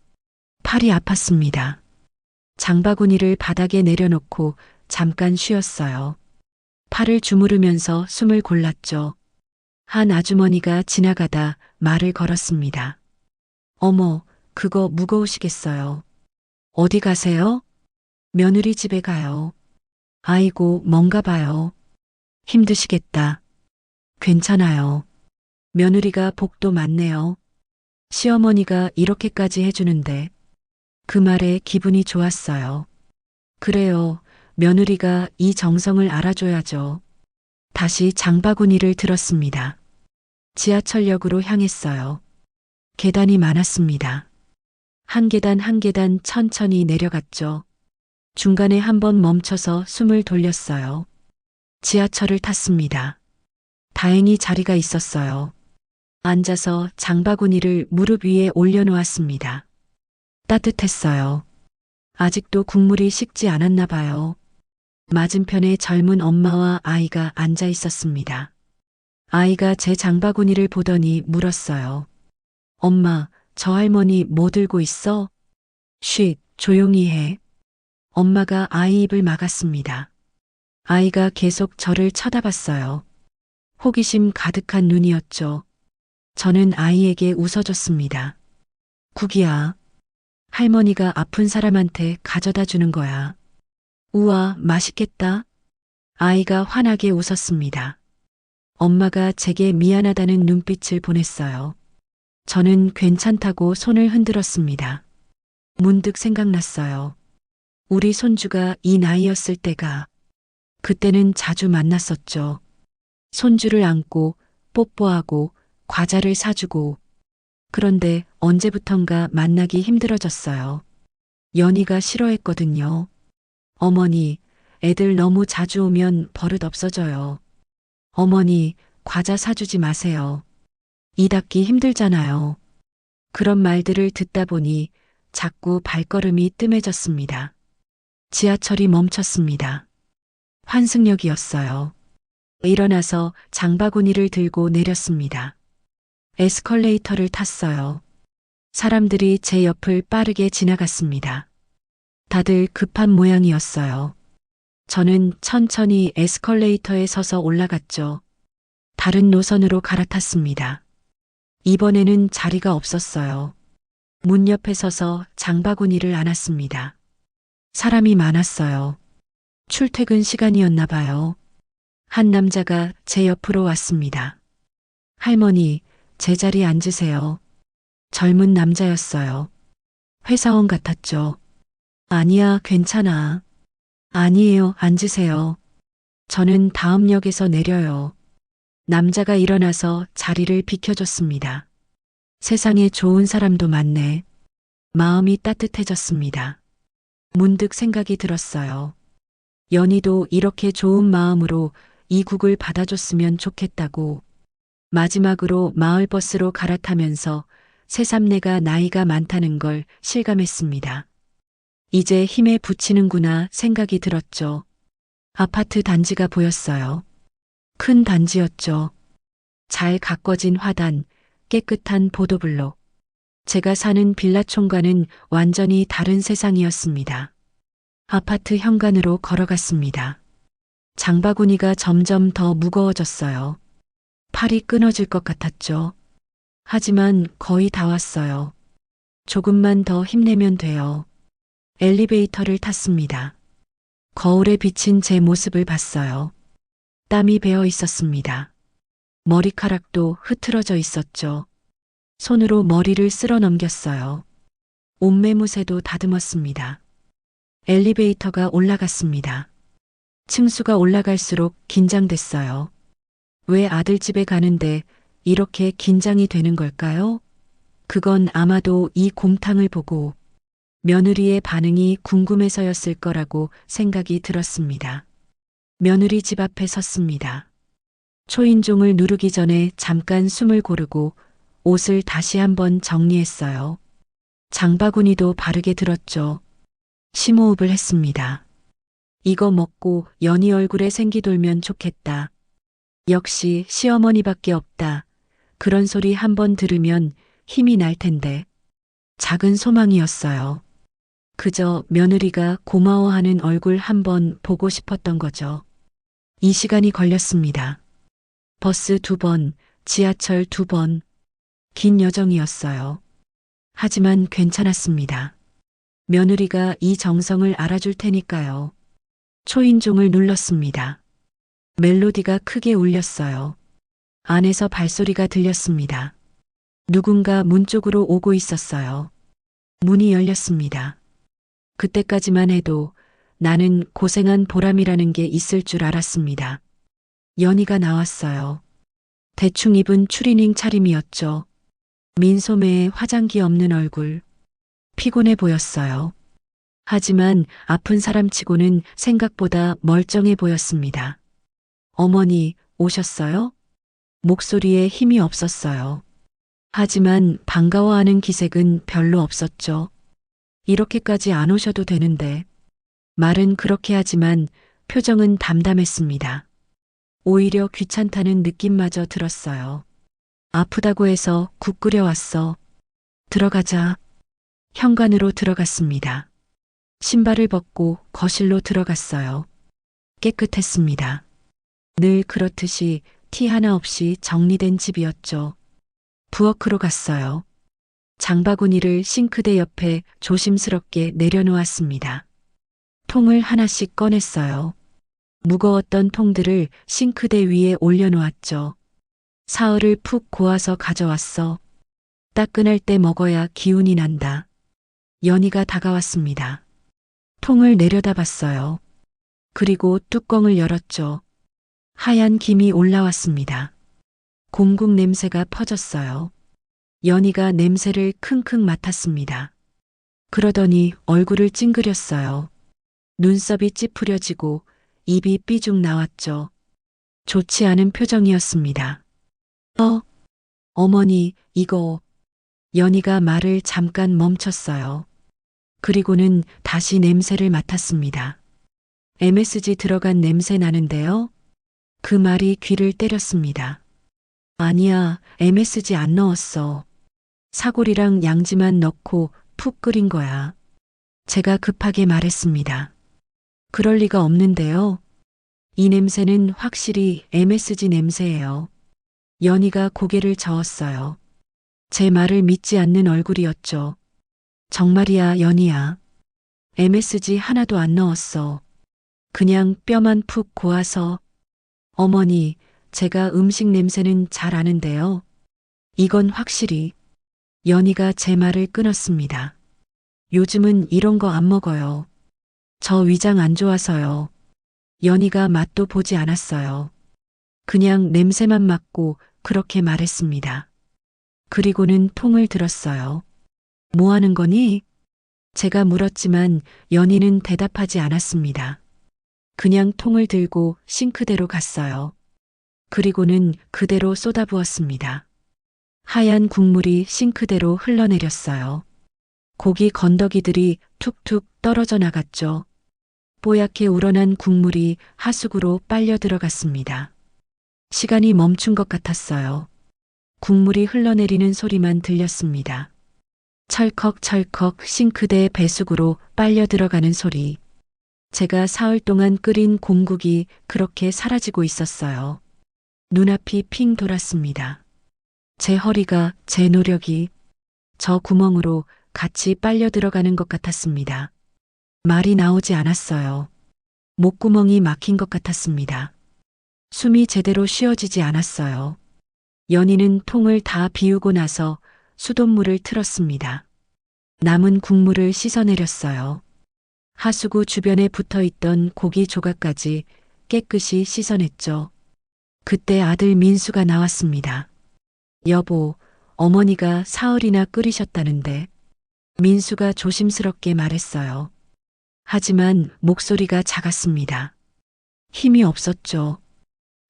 팔이 아팠습니다. 장바구니를 바닥에 내려놓고 잠깐 쉬었어요. 팔을 주무르면서 숨을 골랐죠. 한 아주머니가 지나가다 말을 걸었습니다. 어머, 그거 무거우시겠어요. 어디 가세요? 며느리 집에 가요. 아이고, 먼가 봐요. 힘드시겠다. 괜찮아요. 며느리가 복도 많네요. 시어머니가 이렇게까지 해주는데. 그 말에 기분이 좋았어요. 그래요. 며느리가 이 정성을 알아줘야죠. 다시 장바구니를 들었습니다. 지하철역으로 향했어요. 계단이 많았습니다. 한 계단 한 계단 천천히 내려갔죠. 중간에 한번 멈춰서 숨을 돌렸어요. 지하철을 탔습니다. 다행히 자리가 있었어요. 앉아서 장바구니를 무릎 위에 올려놓았습니다. 따뜻했어요. 아직도 국물이 식지 않았나 봐요. 맞은편에 젊은 엄마와 아이가 앉아 있었습니다. 아이가 제 장바구니를 보더니 물었어요. 엄마, 저 할머니 뭐 들고 있어? 쉿, 조용히 해. 엄마가 아이 입을 막았습니다. 아이가 계속 저를 쳐다봤어요. 호기심 가득한 눈이었죠. 저는 아이에게 웃어줬습니다. 국이야. 할머니가 아픈 사람한테 가져다 주는 거야. 우와, 맛있겠다. 아이가 환하게 웃었습니다. 엄마가 제게 미안하다는 눈빛을 보냈어요. 저는 괜찮다고 손을 흔들었습니다. 문득 생각났어요. 우리 손주가 이 나이였을 때가. 그때는 자주 만났었죠. 손주를 안고 뽀뽀하고 과자를 사주고. 그런데 언제부턴가 만나기 힘들어졌어요. 연희가 싫어했거든요. 어머니, 애들 너무 자주 오면 버릇 없어져요. 어머니, 과자 사주지 마세요. 이 닦기 힘들잖아요. 그런 말들을 듣다 보니 자꾸 발걸음이 뜸해졌습니다. 지하철이 멈췄습니다. 환승역이었어요. 일어나서 장바구니를 들고 내렸습니다. 에스컬레이터를 탔어요. 사람들이 제 옆을 빠르게 지나갔습니다. 다들 급한 모양이었어요. 저는 천천히 에스컬레이터에 서서 올라갔죠. 다른 노선으로 갈아탔습니다. 이번에는 자리가 없었어요. 문 옆에 서서 장바구니를 안았습니다. 사람이 많았어요. 출퇴근 시간이었나 봐요. 한 남자가 제 옆으로 왔습니다. 할머니, 제 자리에 앉으세요. 젊은 남자였어요. 회사원 같았죠. 아니야, 괜찮아. 아니에요, 앉으세요. 저는 다음 역에서 내려요. 남자가 일어나서 자리를 비켜줬습니다. 세상에 좋은 사람도 많네. 마음이 따뜻해졌습니다. 문득 생각이 들었어요. 연희도 이렇게 좋은 마음으로 이 국을 받아줬으면 좋겠다고. 마지막으로 마을버스로 갈아타면서 새삼내가 나이가 많다는 걸 실감했습니다. 이제 힘에 부치는구나 생각이 들었죠. 아파트 단지가 보였어요. 큰 단지였죠. 잘 가꿔진 화단, 깨끗한 보도블록. 제가 사는 빌라촌과는 완전히 다른 세상이었습니다. 아파트 현관으로 걸어갔습니다. 장바구니가 점점 더 무거워졌어요. 팔이 끊어질 것 같았죠. 하지만 거의 다 왔어요. 조금만 더 힘내면 돼요. 엘리베이터를 탔습니다. 거울에 비친 제 모습을 봤어요. 땀이 배어 있었습니다. 머리카락도 흐트러져 있었죠. 손으로 머리를 쓸어 넘겼어요. 옷매무새도 다듬었습니다. 엘리베이터가 올라갔습니다. 층수가 올라갈수록 긴장됐어요. 왜 아들 집에 가는데 이렇게 긴장이 되는 걸까요? 그건 아마도 이 곰탕을 보고 며느리의 반응이 궁금해서였을 거라고 생각이 들었습니다. 며느리 집 앞에 섰습니다. 초인종을 누르기 전에 잠깐 숨을 고르고 옷을 다시 한번 정리했어요. 장바구니도 바르게 들었죠. 심호흡을 했습니다. 이거 먹고 연희 얼굴에 생기 돌면 좋겠다. 역시 시어머니밖에 없다. 그런 소리 한번 들으면 힘이 날 텐데. 작은 소망이었어요. 그저 며느리가 고마워하는 얼굴 한번 보고 싶었던 거죠. 이 시간이 걸렸습니다. 버스 2번, 지하철 2번. 긴 여정이었어요. 하지만 괜찮았습니다. 며느리가 이 정성을 알아줄 테니까요. 초인종을 눌렀습니다. 멜로디가 크게 울렸어요. 안에서 발소리가 들렸습니다. 누군가 문 쪽으로 오고 있었어요. 문이 열렸습니다. 그때까지만 해도 나는 고생한 보람이라는 게 있을 줄 알았습니다. 연희가 나왔어요. 대충 입은 추리닝 차림이었죠. 민소매에 화장기 없는 얼굴. 피곤해 보였어요. 하지만 아픈 사람치고는 생각보다 멀쩡해 보였습니다. 어머니, 오셨어요? 목소리에 힘이 없었어요. 하지만 반가워하는 기색은 별로 없었죠. 이렇게까지 안 오셔도 되는데. 말은 그렇게 하지만 표정은 담담했습니다. 오히려 귀찮다는 느낌마저 들었어요. 아프다고 해서 국 끓여왔어. 들어가자. 현관으로 들어갔습니다. 신발을 벗고 거실로 들어갔어요. 깨끗했습니다. 늘 그렇듯이 티 하나 없이 정리된 집이었죠. 부엌으로 갔어요. 장바구니를 싱크대 옆에 조심스럽게 내려놓았습니다. 통을 하나씩 꺼냈어요. 무거웠던 통들을 싱크대 위에 올려놓았죠. 사흘을 푹 고아서 가져왔어. 따끈할 때 먹어야 기운이 난다. 연희가 다가왔습니다. 통을 내려다봤어요. 그리고 뚜껑을 열었죠. 하얀 김이 올라왔습니다. 곰국 냄새가 퍼졌어요. 연희가 냄새를 킁킁 맡았습니다. 그러더니 얼굴을 찡그렸어요. 눈썹이 찌푸려지고 입이 삐죽 나왔죠. 좋지 않은 표정이었습니다. 어머니, 이거. 연희가 말을 잠깐 멈췄어요. 그리고는 다시 냄새를 맡았습니다. MSG 들어간 냄새 나는데요? 그 말이 귀를 때렸습니다. 아니야, MSG 안 넣었어. 사골이랑 양지만 넣고 푹 끓인 거야. 제가 급하게 말했습니다. 그럴 리가 없는데요. 이 냄새는 확실히 MSG 냄새예요. 연희가 고개를 저었어요. 제 말을 믿지 않는 얼굴이었죠. 정말이야, 연희야. MSG 하나도 안 넣었어. 그냥 뼈만 푹 고아서. 어머니, 제가 음식 냄새는 잘 아는데요. 이건 확실히. 연희가 제 말을 끊었습니다. 요즘은 이런 거 안 먹어요. 저 위장 안 좋아서요. 연희가 맛도 보지 않았어요. 그냥 냄새만 맡고 그렇게 말했습니다. 그리고는 통을 들었어요. 뭐 하는 거니? 제가 물었지만 연희는 대답하지 않았습니다. 그냥 통을 들고 싱크대로 갔어요. 그리고는 그대로 쏟아부었습니다. 하얀 국물이 싱크대로 흘러내렸어요. 고기 건더기들이 툭툭 떨어져 나갔죠. 뽀얗게 우러난 국물이 하수구로 빨려 들어갔습니다. 시간이 멈춘 것 같았어요. 국물이 흘러내리는 소리만 들렸습니다. 철컥철컥 싱크대 배수구로 빨려 들어가는 소리. 제가 사흘 동안 끓인 곰국이 그렇게 사라지고 있었어요. 눈앞이 핑 돌았습니다. 제 허리가, 제 노력이 저 구멍으로 같이 빨려 들어가는 것 같았습니다. 말이 나오지 않았어요. 목구멍이 막힌 것 같았습니다. 숨이 제대로 쉬어지지 않았어요. 연희는 통을 다 비우고 나서 수돗물을 틀었습니다. 남은 국물을 씻어내렸어요. 하수구 주변에 붙어 있던 고기 조각까지 깨끗이 씻어냈죠. 그때 아들 민수가 나왔습니다. 여보, 어머니가 사흘이나 끓이셨다는데. 민수가 조심스럽게 말했어요. 하지만 목소리가 작았습니다. 힘이 없었죠.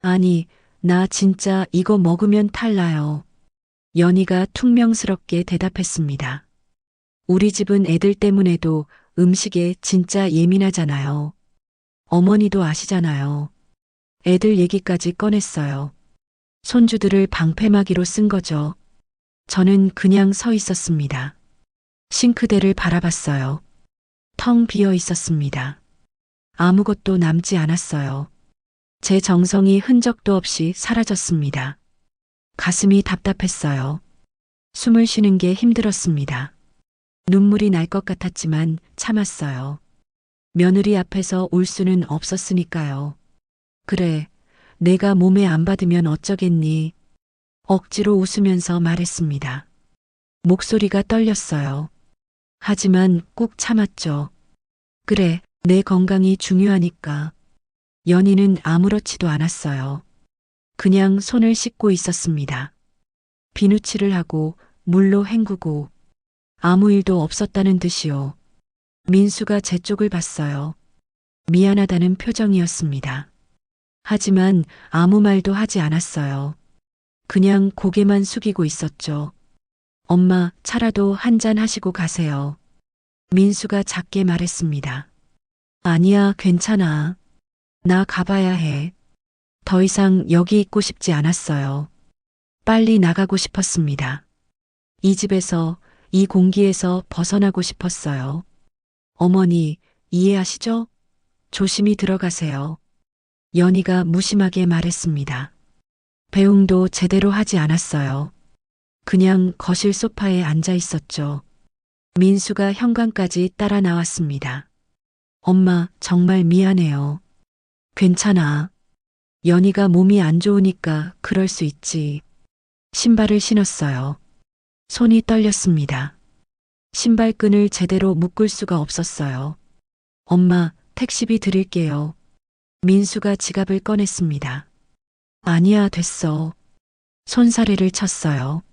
아니, 나 진짜 이거 먹으면 탈나요. 연희가 퉁명스럽게 대답했습니다. 우리 집은 애들 때문에도 음식에 진짜 예민하잖아요. 어머니도 아시잖아요. 애들 얘기까지 꺼냈어요. 손주들을 방패막이로 쓴 거죠. 저는 그냥 서 있었습니다. 싱크대를 바라봤어요. 텅 비어 있었습니다. 아무것도 남지 않았어요. 제 정성이 흔적도 없이 사라졌습니다. 가슴이 답답했어요. 숨을 쉬는 게 힘들었습니다. 눈물이 날 것 같았지만 참았어요. 며느리 앞에서 울 수는 없었으니까요. 그래, 내가 몸에 안 받으면 어쩌겠니? 억지로 웃으면서 말했습니다. 목소리가 떨렸어요. 하지만 꾹 참았죠. 그래, 내 건강이 중요하니까. 연희는 아무렇지도 않았어요. 그냥 손을 씻고 있었습니다. 비누칠을 하고 물로 헹구고 아무 일도 없었다는 듯이요. 민수가 제 쪽을 봤어요. 미안하다는 표정이었습니다. 하지만 아무 말도 하지 않았어요. 그냥 고개만 숙이고 있었죠. 엄마, 차라도 한잔 하시고 가세요. 민수가 작게 말했습니다. 아니야, 괜찮아. 나 가봐야 해. 더 이상 여기 있고 싶지 않았어요. 빨리 나가고 싶었습니다. 이 집에서, 이 공기에서 벗어나고 싶었어요. 어머니, 이해하시죠? 조심히 들어가세요. 연희가 무심하게 말했습니다. 배웅도 제대로 하지 않았어요. 그냥 거실 소파에 앉아 있었죠. 민수가 현관까지 따라 나왔습니다. 엄마, 정말 미안해요. 괜찮아. 연희가 몸이 안 좋으니까 그럴 수 있지. 신발을 신었어요. 손이 떨렸습니다. 신발끈을 제대로 묶을 수가 없었어요. 엄마, 택시비 드릴게요. 민수가 지갑을 꺼냈습니다. 아니야, 됐어. 손사래를 쳤어요.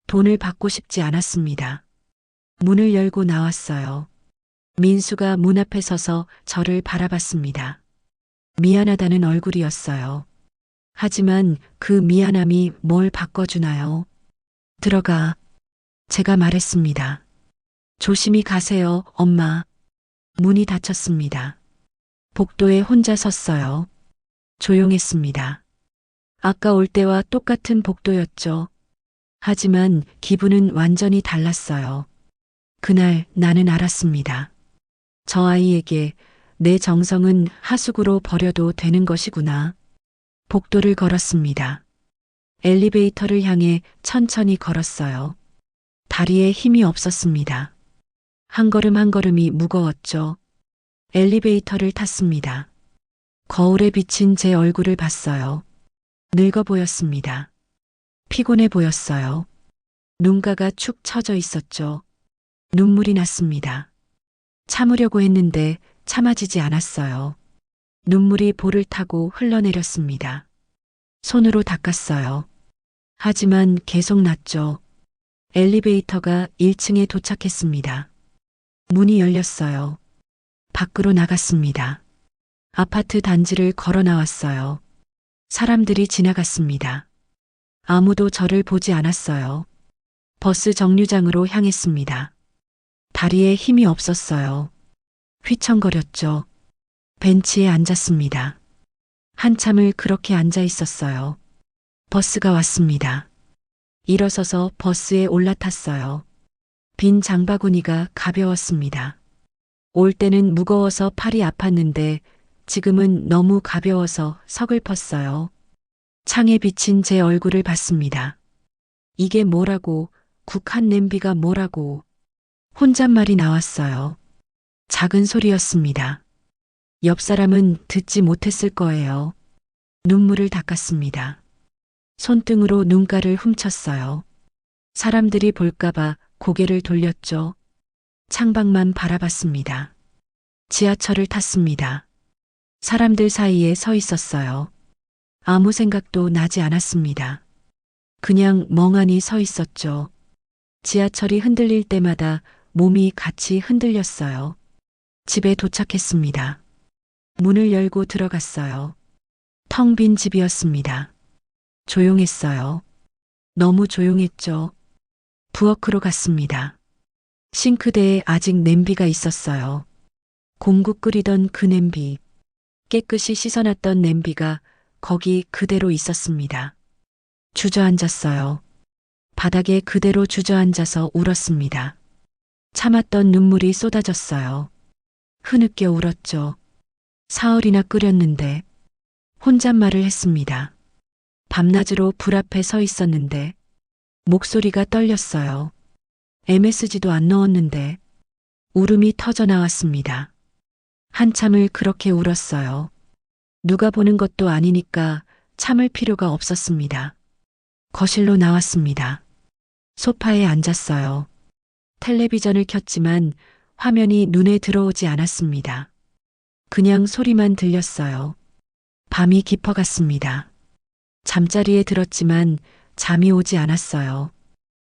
돈을 받고 싶지 않았습니다. 문을 열고 나왔어요. 민수가 문 앞에 서서 저를 바라봤습니다. 미안하다는 얼굴이었어요. 하지만 그 미안함이 뭘 바꿔주나요? 들어가. 제가 말했습니다. 조심히 가세요, 엄마. 문이 닫혔습니다. 복도에 혼자 섰어요. 조용했습니다. 아까 올 때와 똑같은 복도였죠. 하지만 기분은 완전히 달랐어요. 그날 나는 알았습니다. 저 아이에게 내 정성은 하수구로 버려도 되는 것이구나. 복도를 걸었습니다. 엘리베이터를 향해 천천히 걸었어요. 다리에 힘이 없었습니다. 한 걸음 한 걸음이 무거웠죠. 엘리베이터를 탔습니다. 거울에 비친 제 얼굴을 봤어요. 늙어 보였습니다. 피곤해 보였어요. 눈가가 축 처져 있었죠. 눈물이 났습니다. 참으려고 했는데 참아지지 않았어요. 눈물이 볼을 타고 흘러내렸습니다. 손으로 닦았어요. 하지만 계속 났죠. 엘리베이터가 1층에 도착했습니다. 문이 열렸어요. 밖으로 나갔습니다. 아파트 단지를 걸어 나왔어요. 사람들이 지나갔습니다. 아무도 저를 보지 않았어요. 버스 정류장으로 향했습니다. 다리에 힘이 없었어요. 휘청거렸죠. 벤치에 앉았습니다. 한참을 그렇게 앉아 있었어요. 버스가 왔습니다. 일어서서 버스에 올라탔어요. 빈 장바구니가 가벼웠습니다. 올 때는 무거워서 팔이 아팠는데 지금은 너무 가벼워서 서글펐어요. 창에 비친 제 얼굴을 봤습니다. 이게 뭐라고, 국한 냄비가 뭐라고. 혼잣말이 나왔어요. 작은 소리였습니다. 옆 사람은 듣지 못했을 거예요. 눈물을 닦았습니다. 손등으로 눈가를 훔쳤어요. 사람들이 볼까봐 고개를 돌렸죠. 창밖만 바라봤습니다. 지하철을 탔습니다. 사람들 사이에 서 있었어요. 아무 생각도 나지 않았습니다. 그냥 멍하니 서 있었죠. 지하철이 흔들릴 때마다 몸이 같이 흔들렸어요. 집에 도착했습니다. 문을 열고 들어갔어요. 텅 빈 집이었습니다. 조용했어요. 너무 조용했죠. 부엌으로 갔습니다. 싱크대에 아직 냄비가 있었어요. 공국 끓이던 그 냄비, 깨끗이 씻어놨던 냄비가 거기 그대로 있었습니다. 주저앉았어요. 바닥에 그대로 주저앉아서 울었습니다. 참았던 눈물이 쏟아졌어요. 흐느껴 울었죠. 사흘이나 끓였는데 혼잣말을 했습니다. 밤낮으로 불 앞에 서 있었는데 목소리가 떨렸어요. MSG도 안 넣었는데 울음이 터져 나왔습니다. 한참을 그렇게 울었어요. 누가 보는 것도 아니니까 참을 필요가 없었습니다. 거실로 나왔습니다. 소파에 앉았어요. 텔레비전을 켰지만 화면이 눈에 들어오지 않았습니다. 그냥 소리만 들렸어요. 밤이 깊어갔습니다. 잠자리에 들었지만 잠이 오지 않았어요.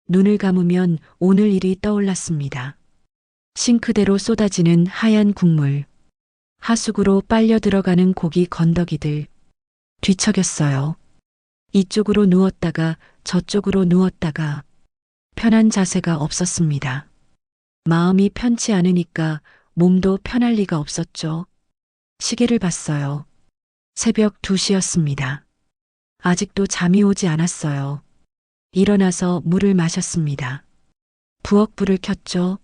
눈을 감으면 오늘 일이 떠올랐습니다. 싱크대로 쏟아지는 하얀 국물, 하수구로 빨려 들어가는 고기 건더기들, 뒤척였어요. 이쪽으로 누웠다가 저쪽으로 누웠다가 편한 자세가 없었습니다. 마음이 편치 않으니까 몸도 편할 리가 없었죠. 시계를 봤어요. 새벽 2시였습니다. 아직도 잠이 오지 않았어요. 일어나서 물을 마셨습니다. 부엌불을 켰죠.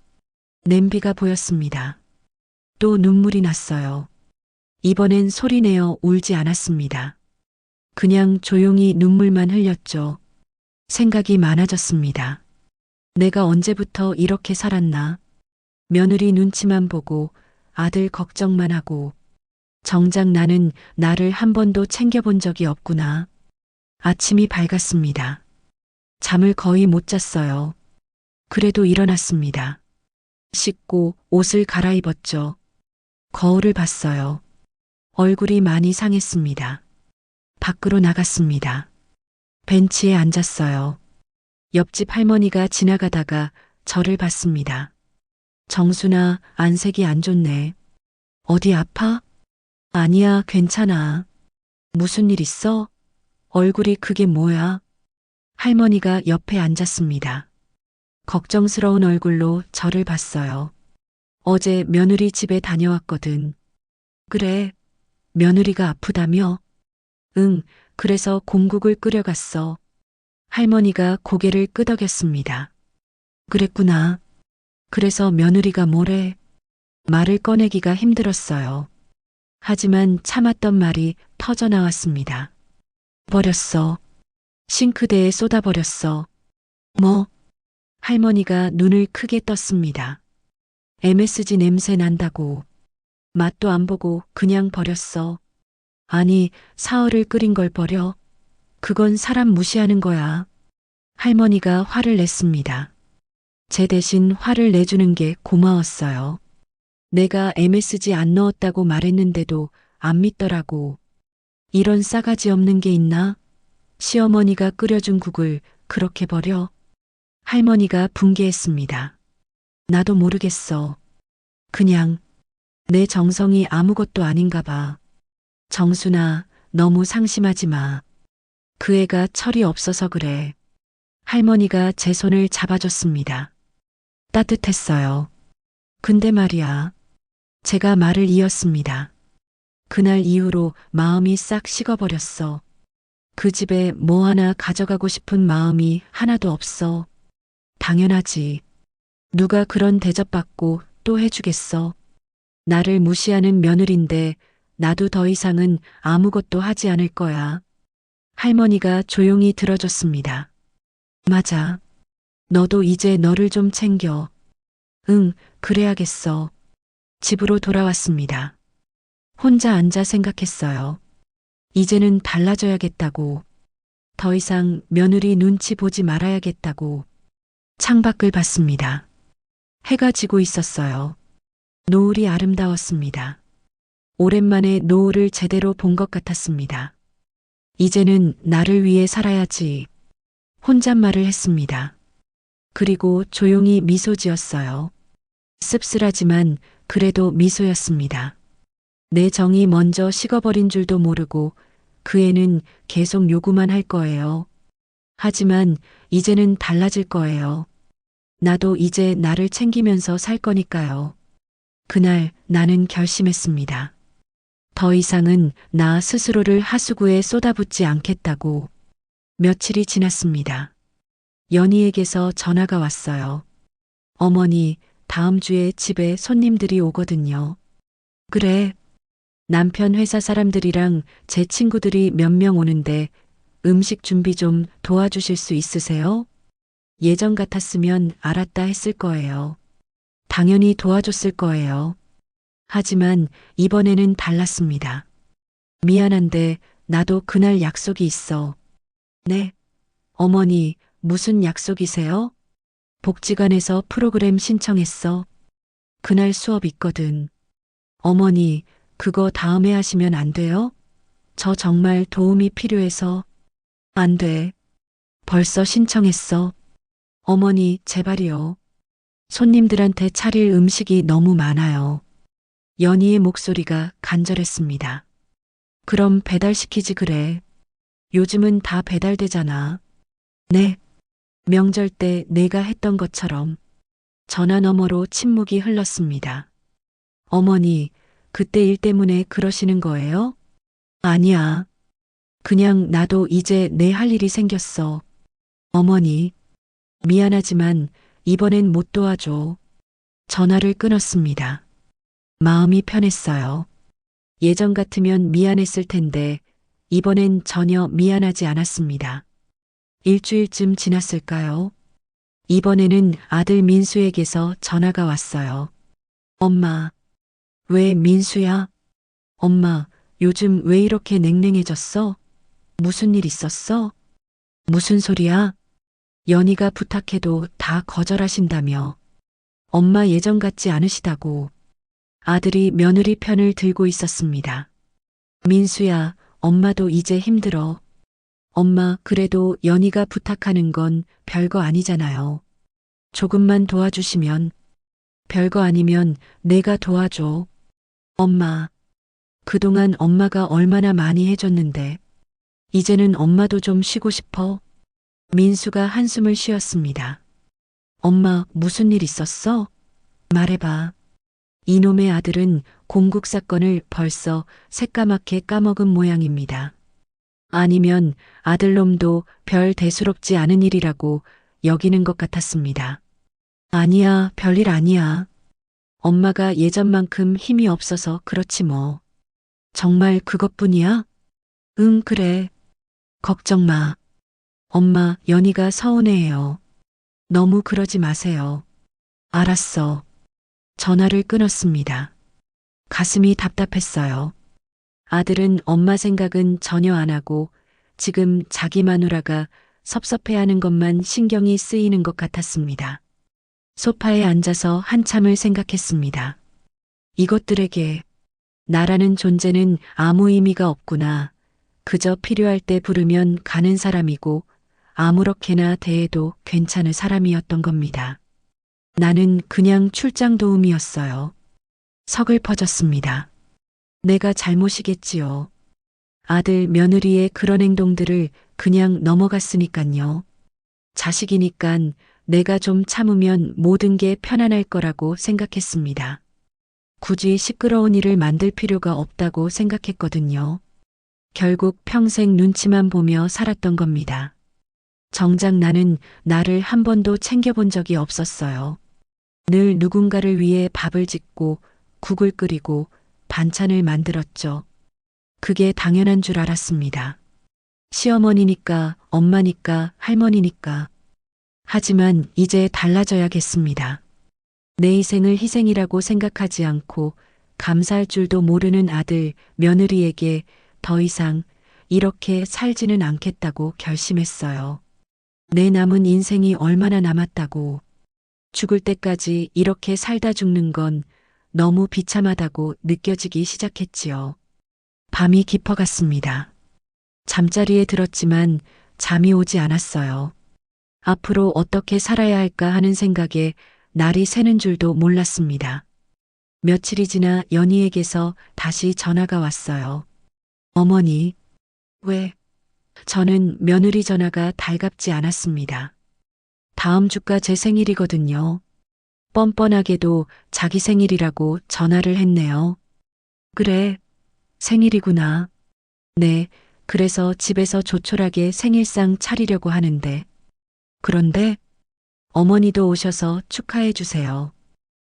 냄비가 보였습니다. 또 눈물이 났어요. 이번엔 소리내어 울지 않았습니다. 그냥 조용히 눈물만 흘렸죠. 생각이 많아졌습니다. 내가 언제부터 이렇게 살았나? 며느리 눈치만 보고 아들 걱정만 하고 정작 나는 나를 한 번도 챙겨본 적이 없구나. 아침이 밝았습니다. 잠을 거의 못 잤어요. 그래도 일어났습니다. 씻고 옷을 갈아입었죠. 거울을 봤어요. 얼굴이 많이 상했습니다. 밖으로 나갔습니다. 벤치에 앉았어요. 옆집 할머니가 지나가다가 저를 봤습니다. 정순아, 안색이 안 좋네. 어디 아파? 아니야, 괜찮아. 무슨 일 있어? 얼굴이 그게 뭐야? 할머니가 옆에 앉았습니다. 걱정스러운 얼굴로 저를 봤어요. 어제 며느리 집에 다녀왔거든. 그래, 며느리가 아프다며? 응, 그래서 공국을 끓여갔어. 할머니가 고개를 끄덕였습니다. 그랬구나. 그래서 며느리가 뭐래? 말을 꺼내기가 힘들었어요. 하지만 참았던 말이 터져 나왔습니다. 버렸어. 싱크대에 쏟아버렸어. 뭐? 할머니가 눈을 크게 떴습니다. MSG 냄새 난다고. 맛도 안 보고 그냥 버렸어. 아니, 사흘을 끓인 걸 버려? 그건 사람 무시하는 거야. 할머니가 화를 냈습니다. 제 대신 화를 내주는 게 고마웠어요. 내가 MSG 안 넣었다고 말했는데도 안 믿더라고. 이런 싸가지 없는 게 있나? 시어머니가 끓여준 국을 그렇게 버려? 할머니가 분개했습니다. 나도 모르겠어. 그냥 내 정성이 아무것도 아닌가 봐. 정순아, 너무 상심하지 마. 그 애가 철이 없어서 그래. 할머니가 제 손을 잡아줬습니다. 따뜻했어요. 근데 말이야. 제가 말을 이었습니다. 그날 이후로 마음이 싹 식어버렸어. 그 집에 뭐 하나 가져가고 싶은 마음이 하나도 없어. 당연하지. 누가 그런 대접받고 또 해주겠어. 나를 무시하는 며느리인데 나도 더 이상은 아무것도 하지 않을 거야. 할머니가 조용히 들어줬습니다. 맞아. 너도 이제 너를 좀 챙겨. 응, 그래야겠어. 집으로 돌아왔습니다. 혼자 앉아 생각했어요. 이제는 달라져야겠다고. 더 이상 며느리 눈치 보지 말아야겠다고. 창밖을 봤습니다. 해가 지고 있었어요. 노을이 아름다웠습니다. 오랜만에 노을을 제대로 본 것 같았습니다. 이제는 나를 위해 살아야지. 혼잣말을 했습니다. 그리고 조용히 미소 지었어요. 씁쓸하지만 그래도 미소였습니다. 내 정이 먼저 식어버린 줄도 모르고 그 애는 계속 요구만 할 거예요. 하지만 이제는 달라질 거예요. 나도 이제 나를 챙기면서 살 거니까요. 그날 나는 결심했습니다. 더 이상은 나 스스로를 하수구에 쏟아붓지 않겠다고. 며칠이 지났습니다. 연희에게서 전화가 왔어요. 어머니, 다음 주에 집에 손님들이 오거든요. 그래. 남편 회사 사람들이랑 제 친구들이 몇 명 오는데 음식 준비 좀 도와주실 수 있으세요? 예전 같았으면 알았다 했을 거예요. 당연히 도와줬을 거예요. 하지만 이번에는 달랐습니다. 미안한데 나도 그날 약속이 있어. 네. 어머니, 무슨 약속이세요? 복지관에서 프로그램 신청했어. 그날 수업 있거든. 어머니, 그거 다음에 하시면 안 돼요? 저 정말 도움이 필요해서. 안 돼. 벌써 신청했어. 어머니, 제발이요. 손님들한테 차릴 음식이 너무 많아요. 연희의 목소리가 간절했습니다. 그럼 배달시키지 그래. 요즘은 다 배달되잖아. 네. 명절 때 내가 했던 것처럼. 전화 너머로 침묵이 흘렀습니다. 어머니, 그때 일 때문에 그러시는 거예요? 아니야. 그냥 나도 이제 내 할 일이 생겼어. 어머니, 미안하지만 이번엔 못 도와줘. 전화를 끊었습니다. 마음이 편했어요. 예전 같으면 미안했을 텐데 이번엔 전혀 미안하지 않았습니다. 일주일쯤 지났을까요? 이번에는 아들 민수에게서 전화가 왔어요. 엄마, 왜 민수야? 엄마, 요즘 왜 이렇게 냉랭해졌어? 무슨 일 있었어? 무슨 소리야? 연희가 부탁해도 다 거절하신다며. 엄마 예전 같지 않으시다고. 아들이 며느리 편을 들고 있었습니다. 민수야, 엄마도 이제 힘들어. 엄마, 그래도 연희가 부탁하는 건 별거 아니잖아요. 조금만 도와주시면. 별거 아니면 내가 도와줘. 엄마, 그동안 엄마가 얼마나 많이 해줬는데. 이제는 엄마도 좀 쉬고 싶어. 민수가 한숨을 쉬었습니다. 엄마, 무슨 일 있었어? 말해봐. 이놈의 아들은 공국 사건을 벌써 새까맣게 까먹은 모양입니다. 아니면 아들놈도 별 대수롭지 않은 일이라고 여기는 것 같았습니다. 아니야, 별일 아니야. 엄마가 예전만큼 힘이 없어서 그렇지 뭐. 정말 그것뿐이야? 응, 그래. 걱정 마. 엄마, 연희가 서운해해요. 너무 그러지 마세요. 알았어. 전화를 끊었습니다. 가슴이 답답했어요. 아들은 엄마 생각은 전혀 안 하고 지금 자기 마누라가 섭섭해하는 것만 신경이 쓰이는 것 같았습니다. 소파에 앉아서 한참을 생각했습니다. 이것들에게 나라는 존재는 아무 의미가 없구나. 그저 필요할 때 부르면 가는 사람이고 아무렇게나 대해도 괜찮을 사람이었던 겁니다. 나는 그냥 출장 도우미였어요. 서글퍼졌습니다. 내가 잘못이겠지요. 아들 며느리의 그런 행동들을 그냥 넘어갔으니깐요. 자식이니깐 내가 좀 참으면 모든 게 편안할 거라고 생각했습니다. 굳이 시끄러운 일을 만들 필요가 없다고 생각했거든요. 결국 평생 눈치만 보며 살았던 겁니다. 정작 나는 나를 한 번도 챙겨본 적이 없었어요. 늘 누군가를 위해 밥을 짓고 국을 끓이고 반찬을 만들었죠. 그게 당연한 줄 알았습니다. 시어머니니까, 엄마니까, 할머니니까. 하지만 이제 달라져야겠습니다. 내 희생을 희생이라고 생각하지 않고 감사할 줄도 모르는 아들, 며느리에게 더 이상 이렇게 살지는 않겠다고 결심했어요. 내 남은 인생이 얼마나 남았다고. 죽을 때까지 이렇게 살다 죽는 건 너무 비참하다고 느껴지기 시작했지요. 밤이 깊어갔습니다. 잠자리에 들었지만 잠이 오지 않았어요. 앞으로 어떻게 살아야 할까 하는 생각에 날이 새는 줄도 몰랐습니다. 며칠이 지나 연희에게서 다시 전화가 왔어요. 어머니, 왜? 저는 며느리 전화가 달갑지 않았습니다. 다음 주가 제 생일이거든요. 뻔뻔하게도 자기 생일이라고 전화를 했네요. 그래, 생일이구나. 네, 그래서 집에서 조촐하게 생일상 차리려고 하는데. 그런데 어머니도 오셔서 축하해 주세요.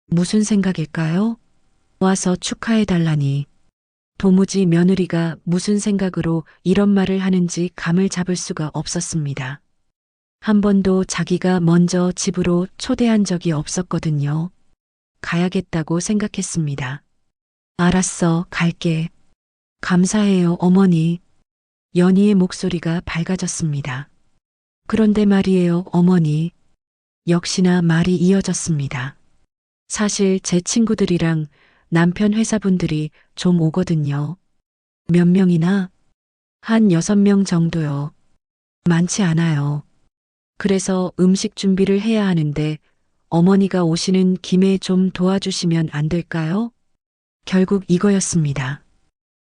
무슨 생각일까요? 와서 축하해 달라니. 도무지 며느리가 무슨 생각으로 이런 말을 하는지 감을 잡을 수가 없었습니다. 한 번도 자기가 먼저 집으로 초대한 적이 없었거든요. 가야겠다고 생각했습니다. 알았어, 갈게. 감사해요, 어머니. 연희의 목소리가 밝아졌습니다. 그런데 말이에요, 어머니. 역시나 말이 이어졌습니다. 사실 제 친구들이랑 남편 회사분들이 좀 오거든요. 몇 명이나? 한 6명 정도요. 많지 않아요. 그래서 음식 준비를 해야 하는데 어머니가 오시는 김에 좀 도와주시면 안 될까요? 결국 이거였습니다.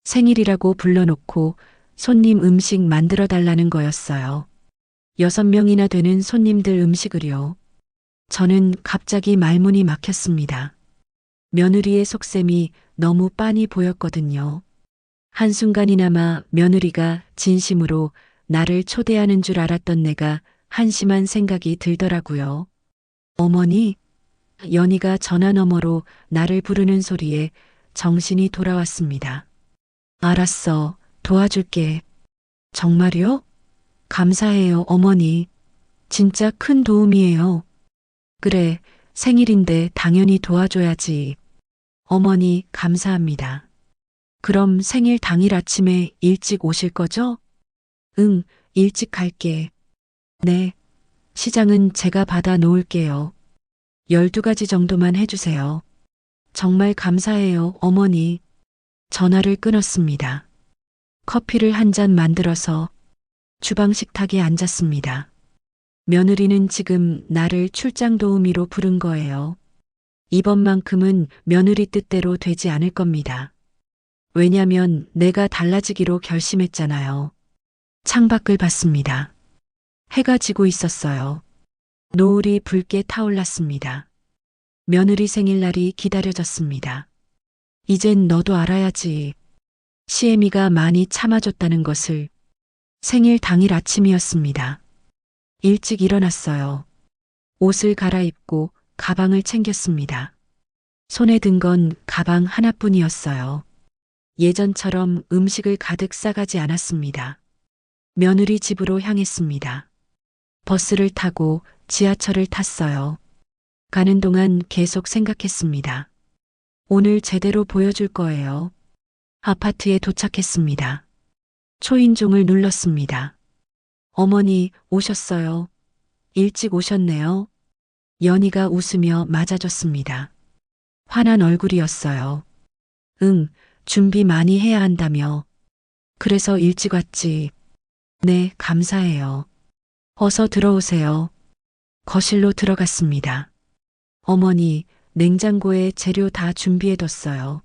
생일이라고 불러놓고 손님 음식 만들어 달라는 거였어요. 6명이나 되는 손님들 음식을요. 저는 갑자기 말문이 막혔습니다. 며느리의 속셈이 너무 빤히 보였거든요. 한순간이나마 며느리가 진심으로 나를 초대하는 줄 알았던 내가 한심한 생각이 들더라고요. 어머니, 연희가 전화 너머로 나를 부르는 소리에 정신이 돌아왔습니다. 알았어, 도와줄게. 정말요? 감사해요, 어머니. 진짜 큰 도움이에요. 그래, 생일인데 당연히 도와줘야지. 어머니, 감사합니다. 그럼 생일 당일 아침에 일찍 오실 거죠? 응, 일찍 갈게. 네, 시장은 제가 받아 놓을게요. 12가지 정도만 해주세요. 정말 감사해요, 어머니. 전화를 끊었습니다. 커피를 한 잔 만들어서 주방 식탁에 앉았습니다. 며느리는 지금 나를 출장 도우미로 부른 거예요. 이번만큼은 며느리 뜻대로 되지 않을 겁니다. 왜냐면 내가 달라지기로 결심했잖아요. 창밖을 봤습니다. 해가 지고 있었어요. 노을이 붉게 타올랐습니다. 며느리 생일날이 기다려졌습니다. 이젠 너도 알아야지. 시애미가 많이 참아줬다는 것을. 생일 당일 아침이었습니다. 일찍 일어났어요. 옷을 갈아입고 가방을 챙겼습니다. 손에 든 건 가방 하나뿐이었어요. 예전처럼 음식을 가득 싸가지 않았습니다. 며느리 집으로 향했습니다. 버스를 타고 지하철을 탔어요. 가는 동안 계속 생각했습니다. 오늘 제대로 보여줄 거예요. 아파트에 도착했습니다. 초인종을 눌렀습니다. 어머니 오셨어요. 일찍 오셨네요. 연희가 웃으며 맞아줬습니다. 화난 얼굴이었어요. 응, 준비 많이 해야 한다며. 그래서 일찍 왔지. 네, 감사해요. 어서 들어오세요. 거실로 들어갔습니다. 어머니, 냉장고에 재료 다 준비해뒀어요.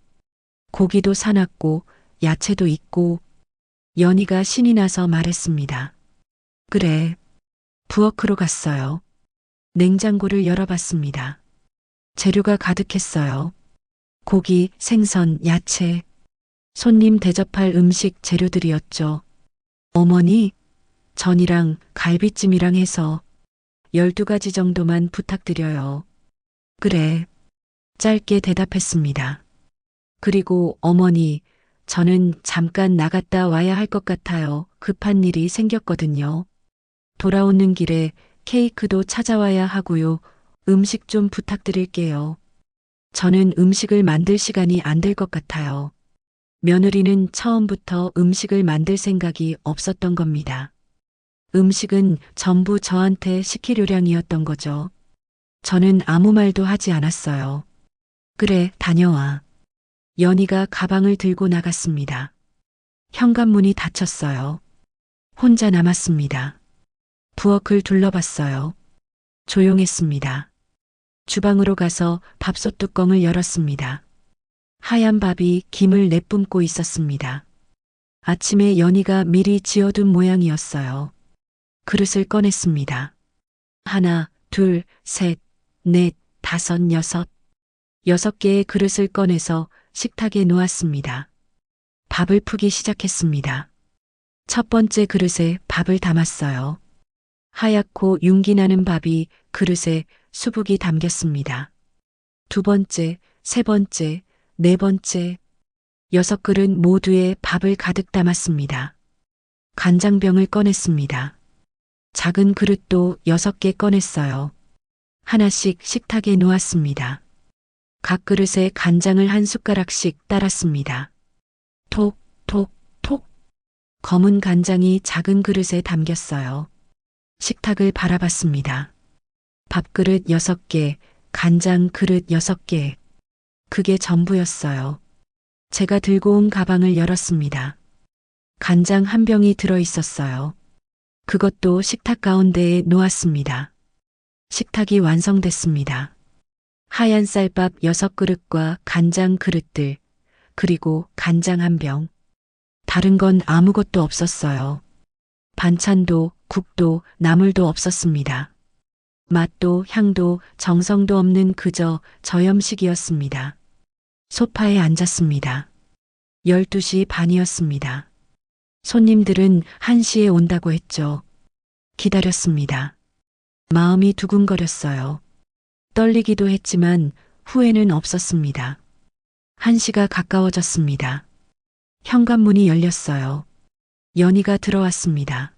고기도 사놨고, 야채도 있고, 연희가 신이 나서 말했습니다. 그래. 부엌으로 갔어요. 냉장고를 열어봤습니다. 재료가 가득했어요. 고기, 생선, 야채. 손님 대접할 음식 재료들이었죠. 어머니, 전이랑 갈비찜이랑 해서 12가지 정도만 부탁드려요. 그래. 짧게 대답했습니다. 그리고 어머니, 저는 잠깐 나갔다 와야 할 것 같아요. 급한 일이 생겼거든요. 돌아오는 길에 케이크도 찾아와야 하고요. 음식 좀 부탁드릴게요. 저는 음식을 만들 시간이 안 될 것 같아요. 며느리는 처음부터 음식을 만들 생각이 없었던 겁니다. 음식은 전부 저한테 시킬 요량이었던 거죠. 저는 아무 말도 하지 않았어요. 그래, 다녀와. 연희가 가방을 들고 나갔습니다. 현관문이 닫혔어요. 혼자 남았습니다. 부엌을 둘러봤어요. 조용했습니다. 주방으로 가서 밥솥 뚜껑을 열었습니다. 하얀 밥이 김을 내뿜고 있었습니다. 아침에 연희가 미리 지어둔 모양이었어요. 그릇을 꺼냈습니다. 하나, 둘, 셋, 넷, 다섯, 여섯. 6개의 그릇을 꺼내서 식탁에 놓았습니다. 밥을 푸기 시작했습니다. 첫 번째 그릇에 밥을 담았어요. 하얗고 윤기 나는 밥이 그릇에 수북이 담겼습니다. 두 번째, 세 번째, 네 번째, 6그릇 모두에 밥을 가득 담았습니다. 간장병을 꺼냈습니다. 작은 그릇도 6개 꺼냈어요. 하나씩 식탁에 놓았습니다. 각 그릇에 간장을 한 숟가락씩 따랐습니다. 톡, 톡, 톡. 검은 간장이 작은 그릇에 담겼어요. 식탁을 바라봤습니다. 밥그릇 6개, 간장 그릇 6개. 그게 전부였어요. 제가 들고 온 가방을 열었습니다. 간장 한 병이 들어 있었어요. 그것도 식탁 가운데에 놓았습니다. 식탁이 완성됐습니다. 하얀 쌀밥 6그릇과 간장 그릇들, 그리고 간장 한 병. 다른 건 아무것도 없었어요. 반찬도, 국도, 나물도 없었습니다. 맛도, 향도, 정성도 없는 그저 저염식이었습니다. 소파에 앉았습니다. 12시 반이었습니다. 손님들은 1시에 온다고 했죠. 기다렸습니다. 마음이 두근거렸어요. 떨리기도 했지만 후회는 없었습니다. 1시가 가까워졌습니다. 현관문이 열렸어요. 연희가 들어왔습니다.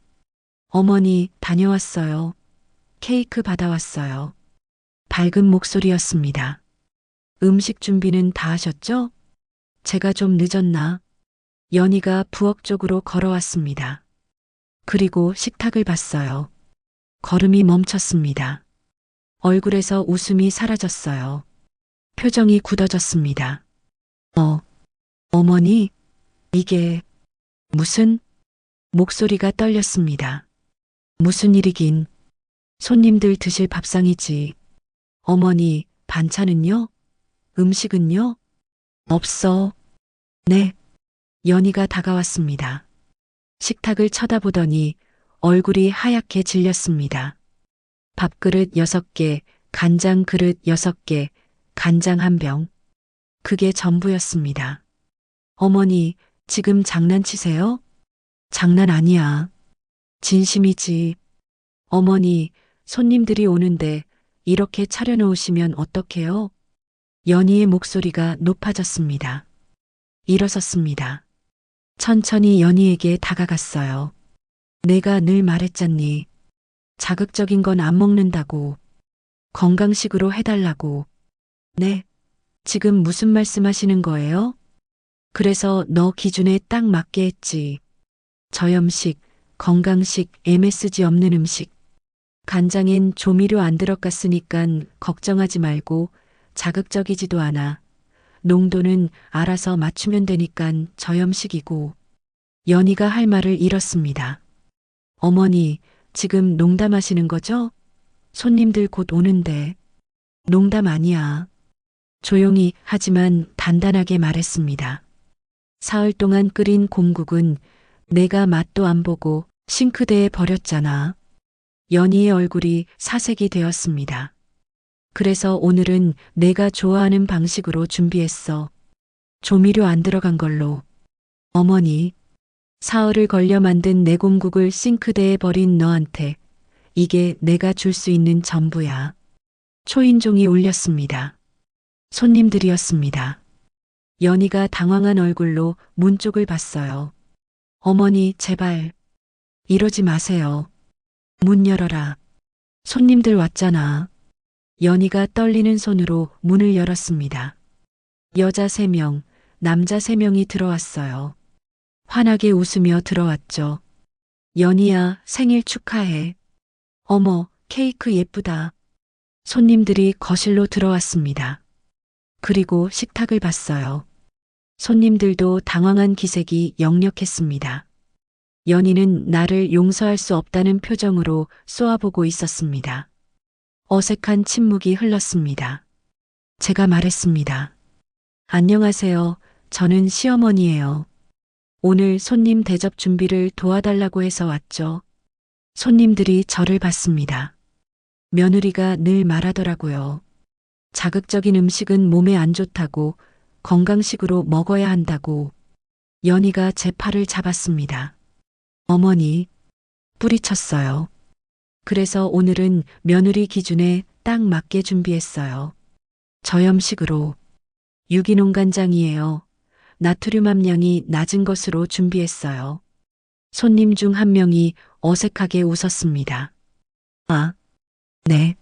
어머니, 다녀왔어요. 케이크 받아왔어요. 밝은 목소리였습니다. 음식 준비는 다 하셨죠? 제가 좀 늦었나? 연희가 부엌 쪽으로 걸어왔습니다. 그리고 식탁을 봤어요. 걸음이 멈췄습니다. 얼굴에서 웃음이 사라졌어요. 표정이 굳어졌습니다. 어머니, 이게 무슨? 목소리가 떨렸습니다. 무슨 일이긴. 손님들 드실 밥상이지. 어머니, 반찬은요? 음식은요? 없어. 네. 연희가 다가왔습니다. 식탁을 쳐다보더니 얼굴이 하얗게 질렸습니다. 밥그릇 6개, 간장 그릇 6개, 간장 한 병. 그게 전부였습니다. 어머니, 지금 장난치세요? 장난 아니야. 진심이지. 어머니, 손님들이 오는데 이렇게 차려놓으시면 어떡해요? 연희의 목소리가 높아졌습니다. 일어섰습니다. 천천히 연희에게 다가갔어요. 내가 늘 말했잖니. 자극적인 건 안 먹는다고. 건강식으로 해달라고. 네. 지금 무슨 말씀하시는 거예요? 그래서 너 기준에 딱 맞게 했지. 저염식, 건강식, MSG 없는 음식. 간장엔 조미료 안 들어갔으니깐 걱정하지 말고 자극적이지도 않아. 농도는 알아서 맞추면 되니깐 저염식이고. 연희가 할 말을 잃었습니다. 어머니, 지금 농담하시는 거죠? 손님들 곧 오는데. 농담 아니야. 조용히 하지만 단단하게 말했습니다. 사흘 동안 끓인 곰국은 내가 맛도 안 보고 싱크대에 버렸잖아. 연희의 얼굴이 사색이 되었습니다. 그래서 오늘은 내가 좋아하는 방식으로 준비했어. 조미료 안 들어간 걸로. 어머니, 사흘을 걸려 만든 내 곰국을 싱크대에 버린 너한테 이게 내가 줄 수 있는 전부야. 초인종이 울렸습니다. 손님들이었습니다. 연희가 당황한 얼굴로 문 쪽을 봤어요. 어머니, 제발. 이러지 마세요. 문 열어라. 손님들 왔잖아. 연희가 떨리는 손으로 문을 열었습니다. 여자 3명, 남자 3명이 들어왔어요. 환하게 웃으며 들어왔죠. 연희야, 생일 축하해. 어머, 케이크 예쁘다. 손님들이 거실로 들어왔습니다. 그리고 식탁을 봤어요. 손님들도 당황한 기색이 역력했습니다. 연희는 나를 용서할 수 없다는 표정으로 쏘아보고 있었습니다. 어색한 침묵이 흘렀습니다. 제가 말했습니다. 안녕하세요. 저는 시어머니예요. 오늘 손님 대접 준비를 도와달라고 해서 왔죠. 손님들이 저를 봤습니다. 며느리가 늘 말하더라고요. 자극적인 음식은 몸에 안 좋다고, 건강식으로 먹어야 한다고. 연희가 제 팔을 잡았습니다. 어머니, 뿌리쳤어요. 그래서 오늘은 며느리 기준에 딱 맞게 준비했어요. 저염식으로. 유기농 간장이에요. 나트륨 함량이 낮은 것으로 준비했어요. 손님 중 한 명이 어색하게 웃었습니다. 아, 네.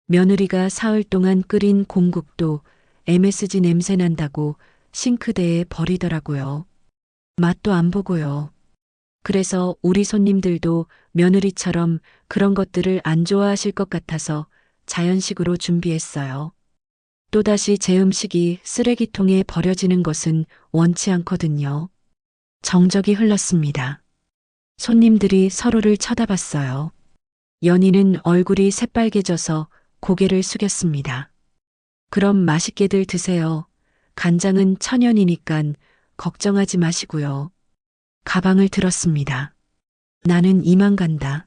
며느리가 사흘 동안 끓인 곰국도 MSG 냄새 난다고 싱크대에 버리더라고요. 맛도 안 보고요. 그래서 우리 손님들도 며느리처럼 그런 것들을 안 좋아하실 것 같아서 자연식으로 준비했어요. 또다시 제 음식이 쓰레기통에 버려지는 것은 원치 않거든요. 정적이 흘렀습니다. 손님들이 서로를 쳐다봤어요. 연희는 얼굴이 새빨개져서 고개를 숙였습니다. 그럼 맛있게들 드세요. 간장은 천연이니깐 걱정하지 마시고요. 가방을 들었습니다. 나는 이만 간다.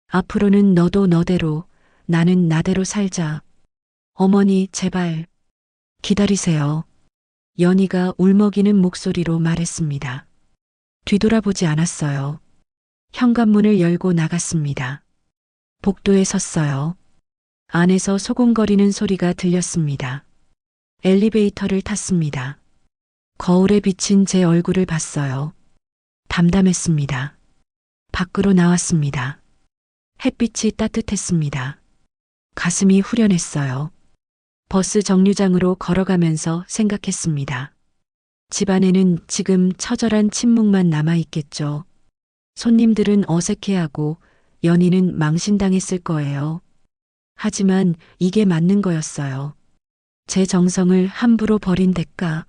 앞으로는 너도 너대로, 나는 나대로 살자. 어머니, 제발. 기다리세요. 연희가 울먹이는 목소리로 말했습니다. 뒤돌아보지 않았어요. 현관문을 열고 나갔습니다. 복도에 섰어요. 안에서 소곤거리는 소리가 들렸습니다. 엘리베이터를 탔습니다. 거울에 비친 제 얼굴을 봤어요. 담담했습니다. 밖으로 나왔습니다. 햇빛이 따뜻했습니다. 가슴이 후련했어요. 버스 정류장으로 걸어가면서 생각했습니다. 집안에는 지금 처절한 침묵만 남아있겠죠. 손님들은 어색해하고 연희는 망신당했을 거예요. 하지만 이게 맞는 거였어요. 제 정성을 함부로 버린 대가,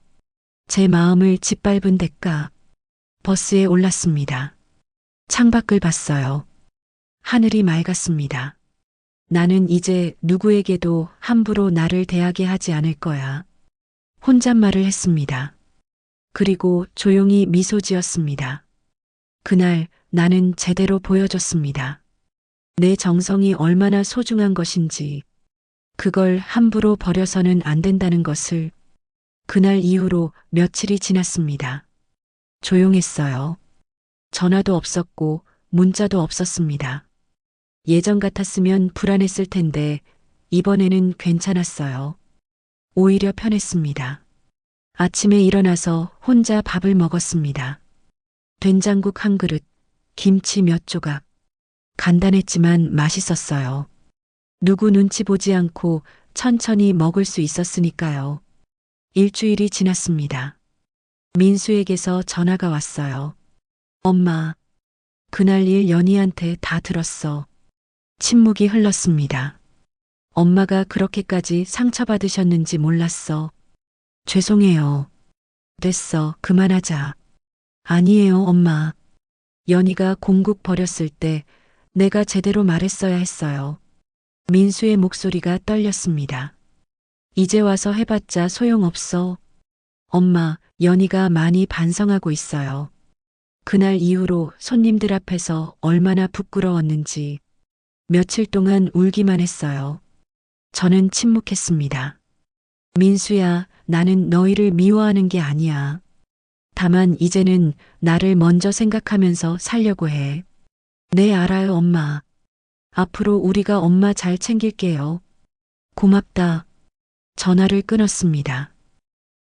제 마음을 짓밟은 대가. 버스에 올랐습니다. 창밖을 봤어요. 하늘이 맑았습니다. 나는 이제 누구에게도 함부로 나를 대하게 하지 않을 거야. 혼잣말을 했습니다. 그리고 조용히 미소 지었습니다. 그날 나는 제대로 보여줬습니다. 내 정성이 얼마나 소중한 것인지, 그걸 함부로 버려서는 안 된다는 것을. 그날 이후로 며칠이 지났습니다. 조용했어요. 전화도 없었고 문자도 없었습니다. 예전 같았으면 불안했을 텐데 이번에는 괜찮았어요. 오히려 편했습니다. 아침에 일어나서 혼자 밥을 먹었습니다. 된장국 한 그릇, 김치 몇 조각. 간단했지만 맛있었어요. 누구 눈치 보지 않고 천천히 먹을 수 있었으니까요. 일주일이 지났습니다. 민수에게서 전화가 왔어요. 엄마, 그날 일 연희한테 다 들었어. 침묵이 흘렀습니다. 엄마가 그렇게까지 상처받으셨는지 몰랐어. 죄송해요. 됐어, 그만하자. 아니에요, 엄마. 연희가 공국 버렸을 때 내가 제대로 말했어야 했어요. 민수의 목소리가 떨렸습니다. 이제 와서 해봤자 소용없어. 엄마, 연희가 많이 반성하고 있어요. 그날 이후로 손님들 앞에서 얼마나 부끄러웠는지 며칠 동안 울기만 했어요. 저는 침묵했습니다. 민수야, 나는 너희를 미워하는 게 아니야. 다만 이제는 나를 먼저 생각하면서 살려고 해. 네, 알아요, 엄마. 앞으로 우리가 엄마 잘 챙길게요. 고맙다. 전화를 끊었습니다.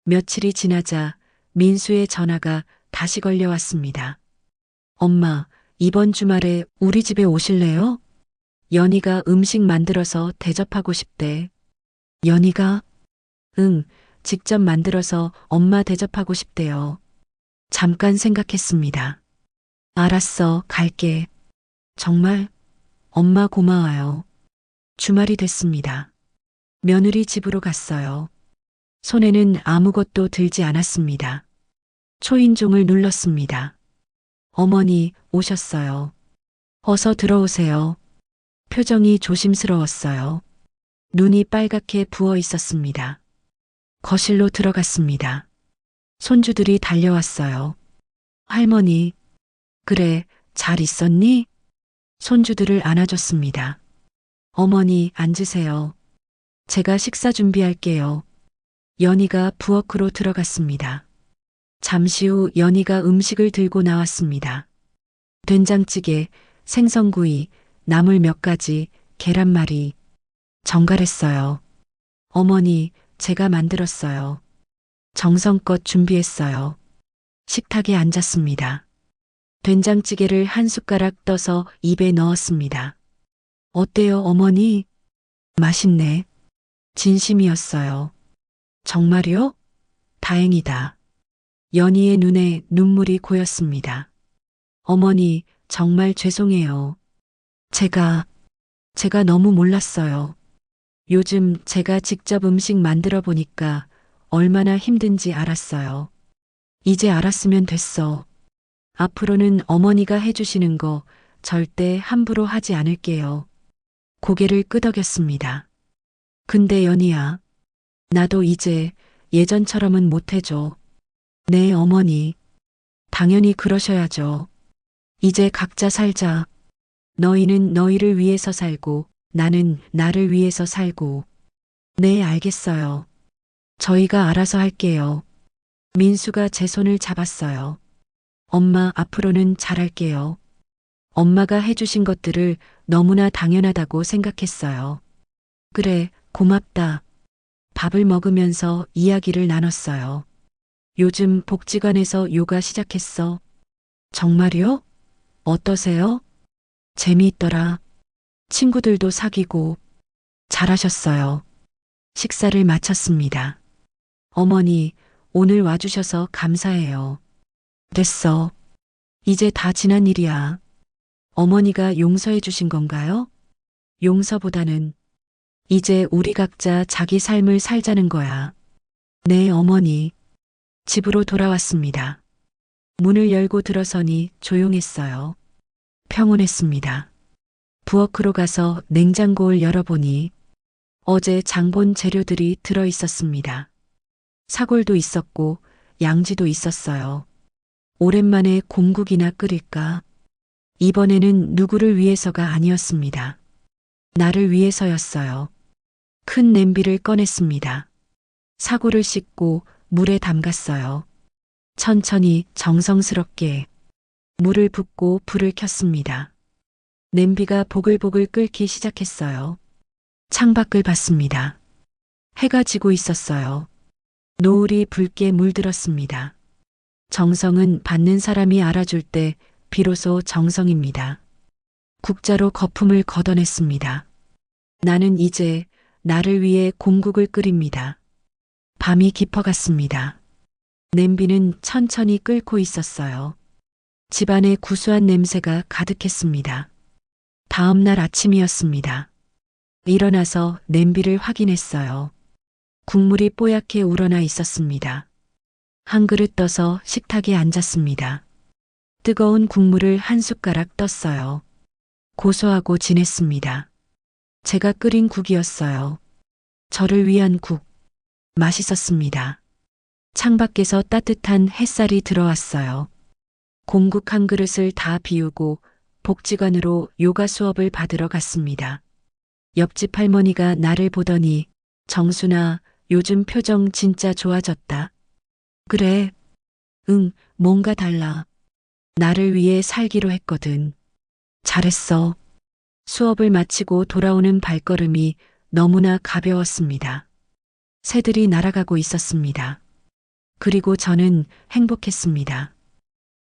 며칠이 지나자 민수의 전화가 다시 걸려왔습니다. 엄마, 이번 주말에 우리 집에 오실래요? 연희가 음식 만들어서 대접하고 싶대. 연희가? 응, 직접 만들어서 엄마 대접하고 싶대요. 잠깐 생각했습니다. 알았어, 갈게. 정말? 엄마 고마워요. 주말이 됐습니다. 며느리 집으로 갔어요. 손에는 아무것도 들지 않았습니다. 초인종을 눌렀습니다. 어머니 오셨어요. 어서 들어오세요. 표정이 조심스러웠어요. 눈이 빨갛게 부어 있었습니다. 거실로 들어갔습니다. 손주들이 달려왔어요. 할머니, 그래, 잘 있었니? 손주들을 안아줬습니다. 어머니, 앉으세요. 제가 식사 준비할게요. 연희가 부엌으로 들어갔습니다. 잠시 후 연희가 음식을 들고 나왔습니다. 된장찌개, 생선구이, 나물 몇 가지, 계란말이. 정갈했어요. 어머니, 제가 만들었어요. 정성껏 준비했어요. 식탁에 앉았습니다. 된장찌개를 한 숟가락 떠서 입에 넣었습니다. 어때요, 어머니? 맛있네. 진심이었어요. 정말요? 다행이다. 연희의 눈에 눈물이 고였습니다. 어머니, 정말 죄송해요. 제가 너무 몰랐어요. 요즘 제가 직접 음식 만들어 보니까 얼마나 힘든지 알았어요. 이제 알았으면 됐어. 앞으로는 어머니가 해주시는 거 절대 함부로 하지 않을게요. 고개를 끄덕였습니다. 근데 연희야, 나도 이제 예전처럼은 못해줘. 네, 어머니. 당연히 그러셔야죠. 이제 각자 살자. 너희는 너희를 위해서 살고 나는 나를 위해서 살고. 네, 알겠어요. 저희가 알아서 할게요. 민수가 제 손을 잡았어요. 엄마, 앞으로는 잘할게요. 엄마가 해주신 것들을 너무나 당연하다고 생각했어요. 그래, 고맙다. 밥을 먹으면서 이야기를 나눴어요. 요즘 복지관에서 요가 시작했어. 정말요? 어떠세요? 재미있더라. 친구들도 사귀고. 잘하셨어요. 식사를 마쳤습니다. 어머니, 오늘 와주셔서 감사해요. 됐어. 이제 다 지난 일이야. 어머니가 용서해 주신 건가요? 용서보다는 이제 우리 각자 자기 삶을 살자는 거야. 네, 어머니. 집으로 돌아왔습니다. 문을 열고 들어서니 조용했어요. 평온했습니다. 부엌으로 가서 냉장고를 열어보니 어제 장본 재료들이 들어 있었습니다. 사골도 있었고 양지도 있었어요. 오랜만에 곰국이나 끓일까? 이번에는 누구를 위해서가 아니었습니다. 나를 위해서였어요. 큰 냄비를 꺼냈습니다. 사골을 씻고 물에 담갔어요. 천천히 정성스럽게 물을 붓고 불을 켰습니다. 냄비가 보글보글 끓기 시작했어요. 창밖을 봤습니다. 해가 지고 있었어요. 노을이 붉게 물들었습니다. 정성은 받는 사람이 알아줄 때 비로소 정성입니다. 국자로 거품을 걷어냈습니다. 나는 이제 나를 위해 곰국을 끓입니다. 밤이 깊어갔습니다. 냄비는 천천히 끓고 있었어요. 집안에 구수한 냄새가 가득했습니다. 다음 날 아침이었습니다. 일어나서 냄비를 확인했어요. 국물이 뽀얗게 우러나 있었습니다. 한 그릇 떠서 식탁에 앉았습니다. 뜨거운 국물을 한 숟가락 떴어요. 고소하고 진했습니다. 제가 끓인 국이었어요. 저를 위한 국. 맛있었습니다. 창밖에서 따뜻한 햇살이 들어왔어요. 공국 한 그릇을 다 비우고 복지관으로 요가 수업을 받으러 갔습니다. 옆집 할머니가 나를 보더니 정순아, 요즘 표정 진짜 좋아졌다. 그래. 응, 뭔가 달라. 나를 위해 살기로 했거든. 잘했어. 수업을 마치고 돌아오는 발걸음이 너무나 가벼웠습니다. 새들이 날아가고 있었습니다. 그리고 저는 행복했습니다.